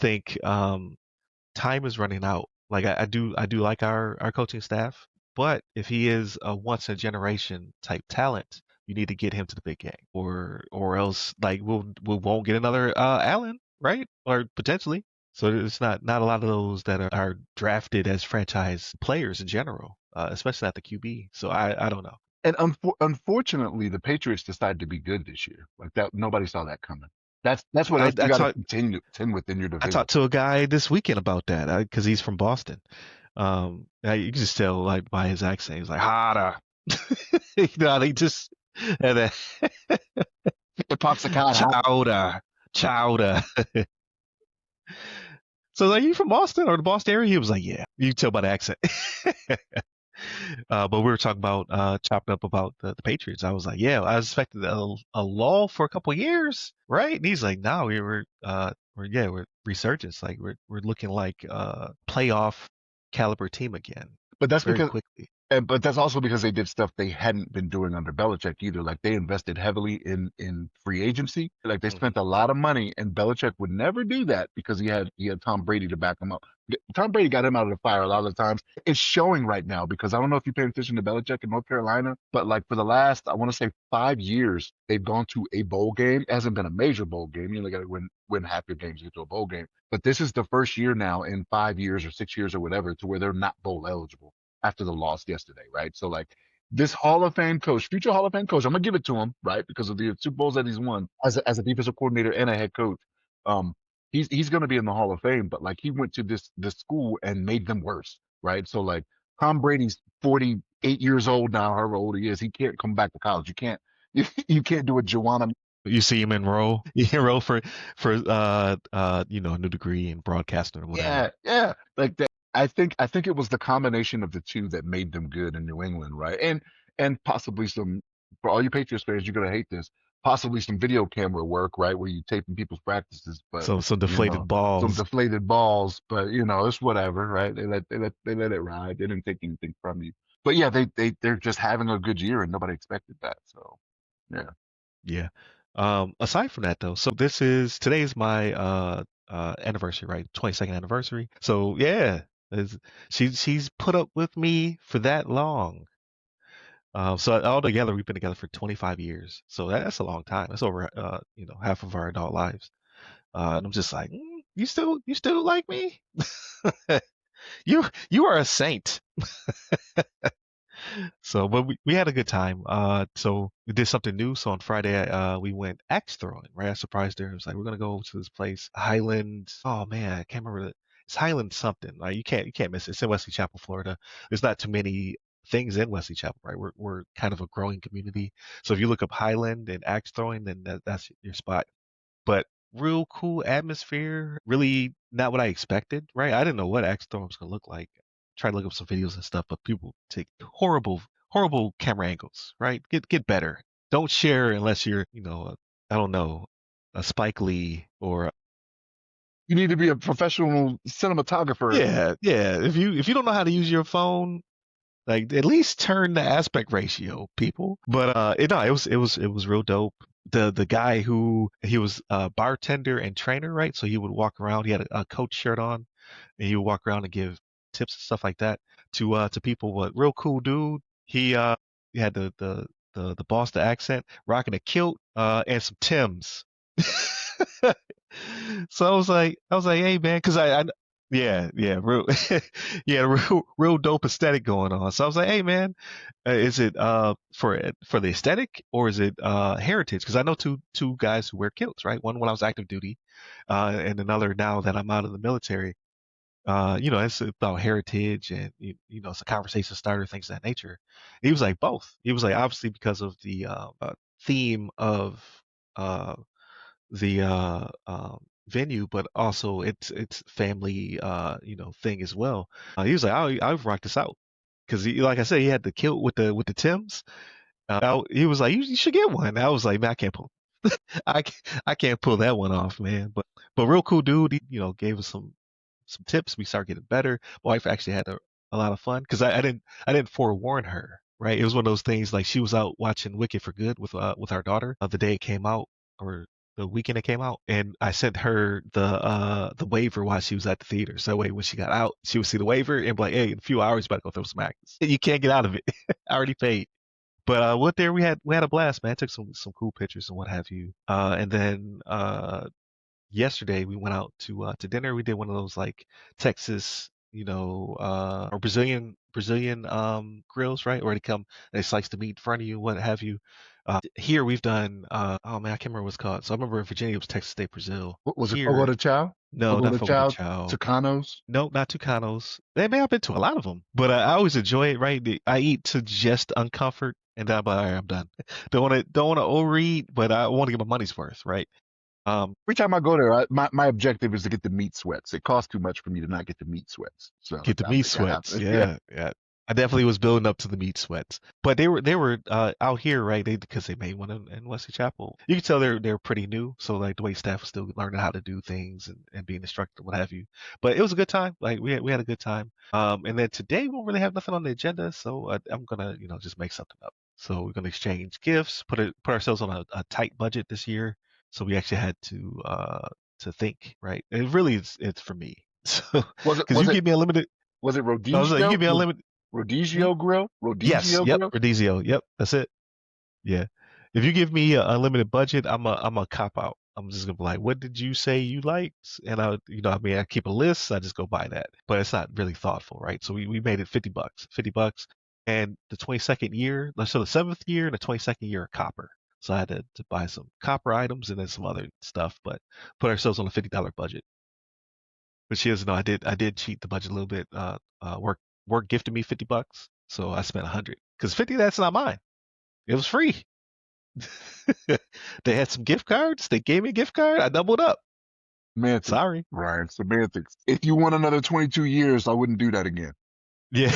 think time is running out. Like I do like our coaching staff, but if he is a once in a generation type talent, you need to get him to the big game, or else like we won't get another Allen, right? Or potentially. So it's not a lot of those that are drafted as franchise players in general, especially at the QB. So I don't know. And unfortunately, the Patriots decided to be good this year. Like that, nobody saw that coming. That's what I, else you I got to talked contend within your I division. talked to a guy this weekend about that because he's from Boston. You can just tell like by his accent, he's like harder. They just and then Epoxicon. chowder, chowder. So like, you from Boston or the Boston area? He was like, yeah. You can tell by the accent. But we were talking about chopping up about the Patriots. I was like, yeah, I was expecting a lull for a couple years, right? And he's like, no, we're resurgence. Like we're looking like playoff caliber team again, But that's very because quickly. but that's also because they did stuff they hadn't been doing under Belichick either. Like they invested heavily in free agency. Like they Hmm. spent a lot of money, and Belichick would never do that because he had Tom Brady to back him up. Tom Brady got him out of the fire a lot of the times. It's showing right now because I don't know if you pay attention to Belichick in North Carolina, but like for the last, I want to say 5 years, they've gone to a bowl game. It hasn't been a major bowl game. You only got to win half your games to get to a bowl game. But this is the first year now in 5 years or 6 years or whatever to where they're not bowl eligible after the loss yesterday, right? So like this Hall of Fame coach, future Hall of Fame coach, I'm gonna give it to him, right? Because of the Super Bowls that he's won as a defensive coordinator and a head coach. Um, he's going to be in the Hall of Fame, but like he went to this school and made them worse, right? So like Tom Brady's 48 years old now, however old he is, he can't come back to college. You can't you can't do a Joanna. You see him enroll, you enroll for a new degree in broadcasting or whatever. Yeah, yeah, like that. I think it was the combination of the two that made them good in New England, right? And possibly some for all you Patriots fans, you're gonna hate this. Possibly some video camera work, right, where you taping people's practices, but Some you deflated know, some balls. deflated balls, but it's whatever, right? They let it ride. They didn't take anything from you. But yeah, they're just having a good year, and nobody expected that. So yeah. Yeah. Aside from that though, so today is my anniversary, right? 22nd anniversary. So yeah, she's put up with me for that long. So altogether we've been together for 25 years. So that's a long time. That's over half of our adult lives. And I'm just like, you still like me? You are a saint. So, but we had a good time. So we did something new. So on Friday, we went axe throwing, right? I surprised her. It was like, we're gonna go to this place, Highland. Oh man, I can't remember. It's Highland something. Like you can't miss it. It's in Wesley Chapel, Florida. There's not too many things in Wesley Chapel, right? We're kind of a growing community. So if you look up Highland and axe throwing, then that's your spot. But real cool atmosphere. Really not what I expected, right? I didn't know what axe throwing was gonna look like. Tried to look up some videos and stuff, but people take horrible camera angles, right? Get better. Don't share unless you're, I don't know, a Spike Lee or You need to be a professional cinematographer. yeah. If you don't know how to use your phone, like at least turn the aspect ratio, people. But no, it was real dope. The guy who he was a bartender and trainer, right? So he would walk around. He had a coach shirt on, and he would walk around and give tips and stuff like that to people. But real cool dude. He had the Boston accent, rocking a kilt and some Tims. So I was like, hey man, because yeah, real, yeah, real dope aesthetic going on. So I was like, hey man, is it for the aesthetic or is it heritage? Because I know two guys who wear kilts, right? One when I was active duty, and another now that I'm out of the military. It's about heritage and it's a conversation starter, things of that nature. He was like both. He was like obviously because of the theme of uh the venue, but also it's family thing as well. He was like, I've rocked this out because like I said, he had the kilt with the Tims. He was like, you should get one. I was like, man, I can't pull that one off, man. But real cool dude. He gave us some tips. We started getting better. My wife actually had a lot of fun because I didn't forewarn her. Right, it was one of those things like she was out watching Wicked for Good with our daughter the day it came out or the weekend it came out, and I sent her the waiver while she was at the theater. So that way, when she got out, she would see the waiver and be like, "Hey, in a few hours, you better go throw some actors. You can't get out of it. I already paid." But went there. We had a blast, man. Took some cool pictures and what have you. And then yesterday we went out to dinner. We did one of those like Texas, or Brazilian grills, right? Where they slice the meat in front of you, what have you. Here we've done oh man, I can't remember what it's called. So I remember in Virginia it was Texas State Brazil. What was it? Fogo Here, de Chao? no, Fogo not de Fogo de Chao? Chao. Tucanos? Nope, not Tucanos. They may have been to a lot of them, but I always enjoy it. Right, I eat to just uncomfort, and then I'm like, all right, I'm done. Don't want to overeat, but I want to get my money's worth, right? Um, Every time I go there, my objective is to get the meat sweats. It costs too much for me to not get the meat sweats. So Get the I meat think I have sweats. to. Yeah. Yeah, yeah. I definitely was building up to the meat sweats. But they were out here, right? Because they made one in Wesley Chapel. You can tell they're pretty new. So like the way staff was still learning how to do things and being instructed, what have you. But it was a good time. Like we had a good time. And then today we don't really have nothing on the agenda, so I'm gonna just make something up. So we're gonna exchange gifts, put ourselves on a tight budget this year. So we actually had to think, right? It really is it's for me. So, Was it because was you it give me a limited, was it I was like, you give me a limit. Hmm? Rodizio Grill? Yes, Rodizio yep, Grill? Rodizio, yep, that's it. Yeah. If you give me a unlimited budget, I'm a cop out. I'm just gonna be like, what did you say you liked? And I mean, I keep a list. I just go buy that, but it's not really thoughtful, right? So we made it $50, $50, and the 22nd year, so the seventh year and the 22nd year are copper. So I had to buy some copper items and then some other stuff, but put ourselves on a $50 budget. But she doesn't know I did cheat the budget a little bit. Work gifted me $50, so I spent 100 because 50 that's not mine. It was free. They had some gift cards. They gave me a gift card. I doubled up. Semantics, Sorry. Ryan. Semantics. If you want another 22 years, I wouldn't do that again. Yeah.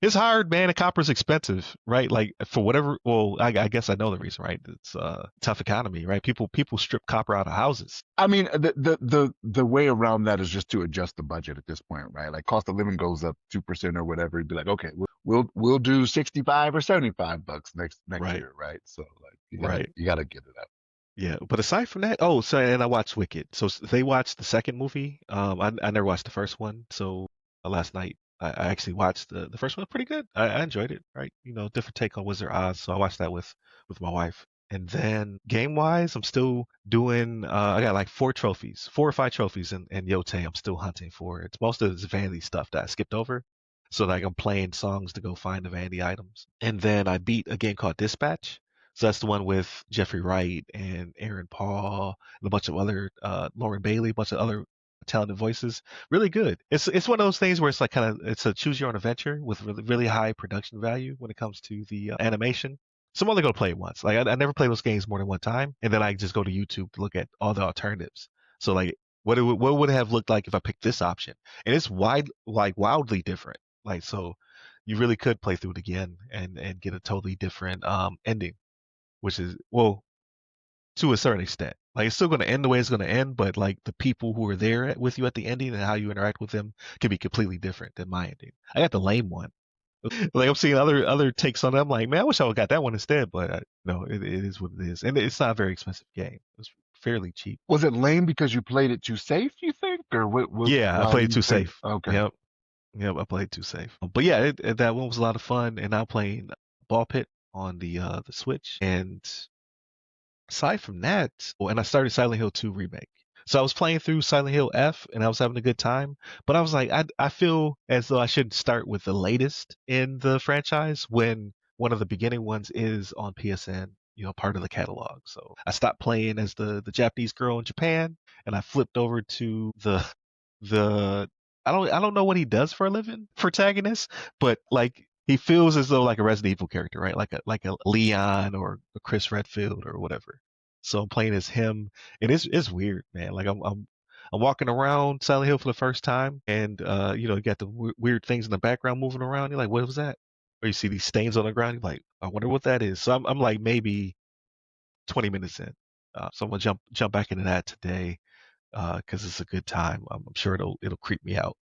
It's hard, man. And copper's expensive, right? Like for whatever. Well, I guess I know the reason, right? It's tough economy, right? People strip copper out of houses. I mean, the way around that is just to adjust the budget at this point, right? Like cost of living goes up 2% or whatever. You'd be like, okay, we'll do 65 or $75 next Right. year, right? So like Right. you gotta get it up. Yeah. But aside from that, oh, so and I watched Wicked. So they watched the second movie. I never watched the first one. So last night I actually watched the first one. Pretty good. I enjoyed it. Right. Different take on Wizard Oz. So I watched that with my wife. And then game wise, I'm still doing. I got like four or five trophies in Yote. I'm still hunting for. It's most of it's vanity stuff that I skipped over. So like I'm playing songs to go find the vanity items. And then I beat a game called Dispatch. So that's the one with Jeffrey Wright and Aaron Paul and a bunch of other Lauren Bailey, a bunch of other talented voices. Really good. It's one of those things where it's like kind of it's a choose your own adventure with really, really high production value when it comes to the animation. So I'm only gonna play it once. Like I never play those games more than one time, and then I just go to YouTube to look at all the alternatives. So like what would it have looked like if I picked this option? And it's wildly different. Like so, you really could play through it again and get a totally different ending, which is well to a certain extent. Like it's still going to end the way it's going to end, but like the people who are there with you at the ending and how you interact with them can be completely different than my ending. I got the lame one. Like I'm seeing other takes on it. I'm like, man, I wish I would got that one instead. But no, it is what it is, and it's not a very expensive game. It's fairly cheap. Was it lame because you played it too safe, you think? Or what Yeah, I why played it you too think safe. okay. Yep, yep, I played too safe. But yeah, that one was a lot of fun. And now playing Ball Pit on the Switch, and aside from that, oh, and I started Silent Hill 2 remake. So I was playing through Silent Hill F and I was having a good time, but I was like, I feel as though I should start with the latest in the franchise when one of the beginning ones is on PSN, part of the catalog. So I stopped playing as the Japanese girl in Japan and I flipped over to the I don't know what he does for a living, protagonist, but like he feels as though like a Resident Evil character, right? Like a Leon or a Chris Redfield or whatever. So I'm playing as him, and it's weird, man. Like I'm walking around Silent Hill for the first time, and you got the weird things in the background moving around. You're like, what was that? Or you see these stains on the ground. You're like, I wonder what that is. So I'm like maybe 20 minutes in. So I'm gonna jump back into that today because it's a good time. I'm sure it'll creep me out.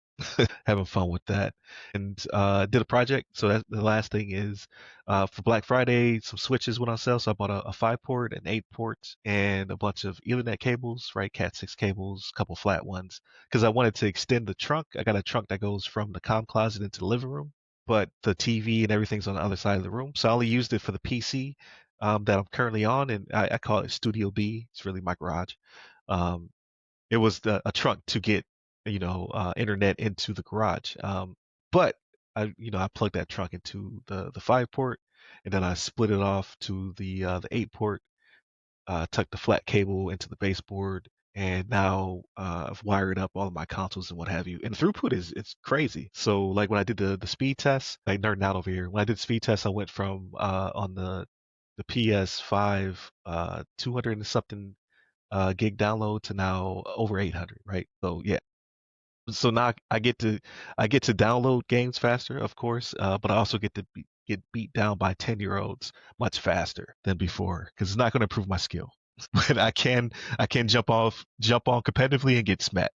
Having fun with that, and did a project. So that the last thing is for Black Friday, some switches went on sale. So I bought a 5 port, an 8 port, and a bunch of Ethernet cables, right? Cat 6 cables, a couple flat ones, because I wanted to extend the trunk. I got a trunk that goes from the comm closet into the living room, but the TV and everything's on the other side of the room. So I only used it for the PC that I'm currently on, and I call it Studio B. It's really my garage. Um, it was a trunk to get internet into the garage. But I plugged that trunk into the 5 port, and then I split it off to the 8 port. Tucked the flat cable into the baseboard, and now I've wired up all of my consoles and what have you. And the throughput is it's crazy. So like when I did the speed test, I nerding out over here. When I did the speed test, I went from on the PS5 200 and something gig download to now over 800, right? So yeah. So now I get to download games faster, of course, but I also get to get beat down by 10-year-olds much faster than before because it's not going to improve my skill. But I can jump on competitively and get smacked,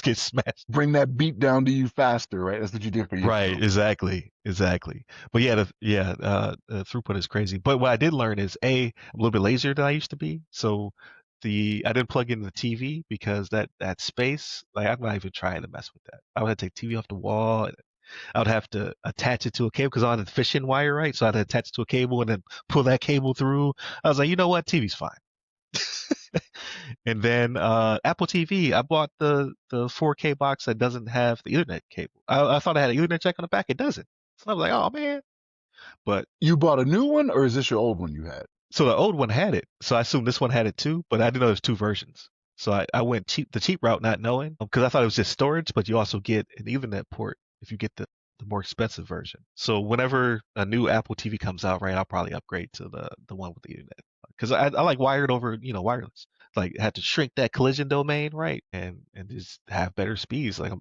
get smashed. Bring that beat down to you faster, right? That's what you did for Right, yourself. exactly. But yeah, the throughput is crazy. But what I did learn is I'm a little bit lazier than I used to be. So I didn't plug in the TV because that space, like I'm not even trying to mess with that. I would have to take TV off the wall. And I would have to attach it to a cable because I had a fishing wire, right? So I'd attach it to a cable and then pull that cable through. I was like, you know what? TV's fine. And then Apple TV, I bought the 4K box that doesn't have the Ethernet cable. I thought I had an Ethernet jack on the back. It doesn't. So I was like, oh man. But You bought a new one, or is this your old one you had? so the old one had it. So I assumed this one had it too, but I didn't know there's two versions. So I went the cheap route, not knowing, because I thought it was just storage, but you also get an Ethernet port if you get the more expensive version. So whenever a new Apple TV comes out, right, I'll probably upgrade to the one with the Ethernet. Because I like wired over, wireless. Like had to shrink that collision domain, right, and just have better speeds. Like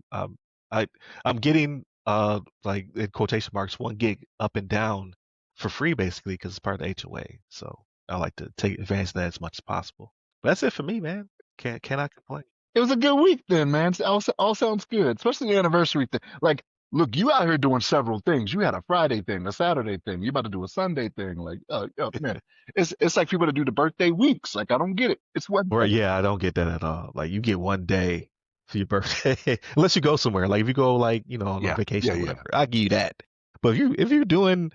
I I'm getting like in quotation marks 1 gig up and down for free basically because it's part of the HOA. So I like to take advantage of that as much as possible. But that's it for me, man. Cannot complain. It was a good week then, man. All sounds good, especially the anniversary thing. Like, look, you out here doing several things. You had a Friday thing, a Saturday thing. You about to do a Sunday thing. Like, oh man, it's like people that do the birthday weeks. Like, I don't get it. It's one Or day. yeah, I don't get that at all. Like you get 1 day for your birthday, unless you go somewhere. Like if you go like on a Yeah, vacation yeah, or yeah, whatever, I give you that. But if you're doing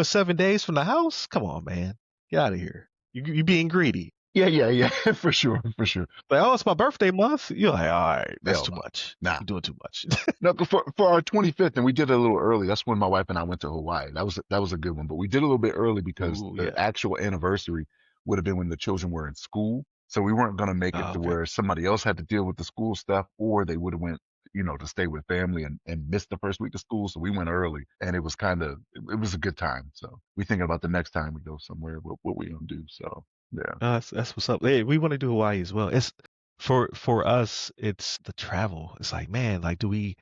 7 days from the house, come on, man, get out of here. You being greedy. yeah, yeah, yeah. For sure, for sure. Like, oh, it's my birthday month. You're like, all right, that's Hell too no, much. nah. You're doing too much. No, for our 25th, and we did it a little early. That's when my wife and I went to Hawaii. That was a good one. But we did a little bit early because Ooh, the yeah. actual anniversary would have been when the children were in school. So we weren't going to make it Oh, to okay. where somebody else had to deal with the school stuff, or they would have went, to stay with family and missed the first week of school. So we went early, and it was a good time. So we thinking about the next time we go somewhere, what we gonna do. So yeah. That's what's up. Hey, we want to do Hawaii as well. It's for us. It's the travel. It's like, man, like do we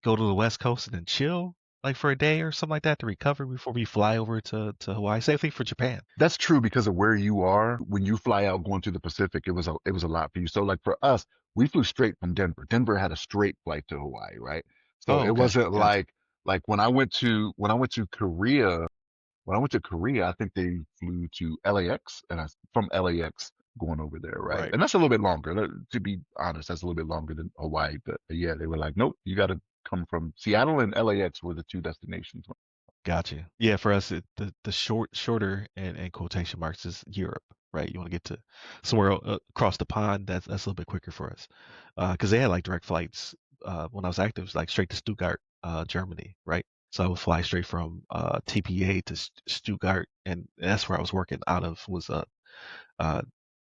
go to the West Coast and then chill like for a day or something like that to recover before we fly over to Hawaii? Same thing for Japan. That's true because of where you are. When you fly out going to the Pacific, it was a lot for you. So like for us, we flew straight from Denver. Denver had a straight flight to Hawaii, right? So Oh, it okay, wasn't gotcha. like when I went to Korea, I think they flew to LAX and from LAX going over there, right? Right. And that's a little bit longer. To be honest, that's a little bit longer than Hawaii. But yeah, they were like, nope, you got to come from Seattle and LAX were the two destinations. Gotcha. Yeah, for us, the shorter and quotation marks is Europe, right? You want to get to somewhere across the pond. That's a little bit quicker for us, because they had like direct flights when I was active, like straight to Stuttgart, Germany, right? So I would fly straight from TPA to Stuttgart, and that's where I was working out of was uh,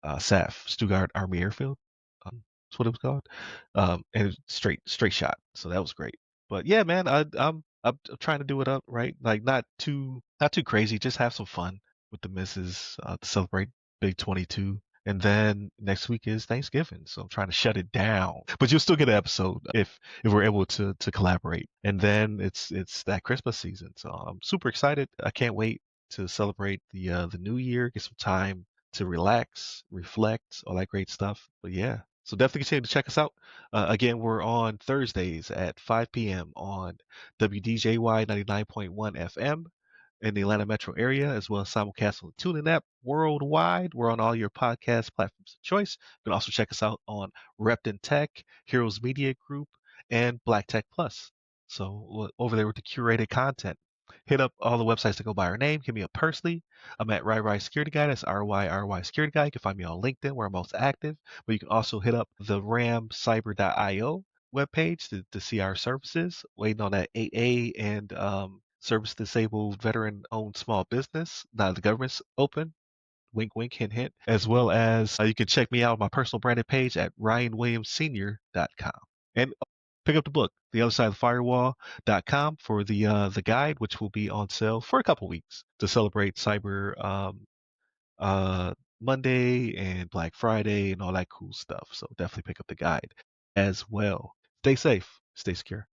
SAF, Stuttgart Army Airfield. That's what it was called. And it was straight shot. So that was great. But yeah, man, I'm trying to do it up right, like not too crazy. Just have some fun with the missus to celebrate Big 22. And then next week is Thanksgiving, so I'm trying to shut it down. But you'll still get an episode if we're able to collaborate. And then it's that Christmas season, so I'm super excited. I can't wait to celebrate the new year, get some time to relax, reflect, all that great stuff. But yeah, so definitely continue to check us out. Again, we're on Thursdays at 5 p.m. on WDJY 99.1 FM in the Atlanta metro area, as well as simulcast on the TuneIn app worldwide. We're on all your podcast platforms of choice. You can also check us out on Repton Tech, Heroes Media Group, and Black Tech Plus. So over there with the curated content. Hit up all the websites that go by our name. Hit me up personally. I'm at RyRy Security Guy. That's RYRY Security Guy. You can find me on LinkedIn where I'm most active. But you can also hit up the ramcyber.io webpage to see our services. Waiting on that 8A and service disabled veteran owned small business. Now the government's open. Wink, wink, hint, hint. As well as you can check me out on my personal branded page at ryanwilliamssenior.com. And pick up the book, The Other Side of the Firewall.com for the guide, which will be on sale for a couple weeks to celebrate Cyber Monday and Black Friday and all that cool stuff. So definitely pick up the guide as well. Stay safe, stay secure.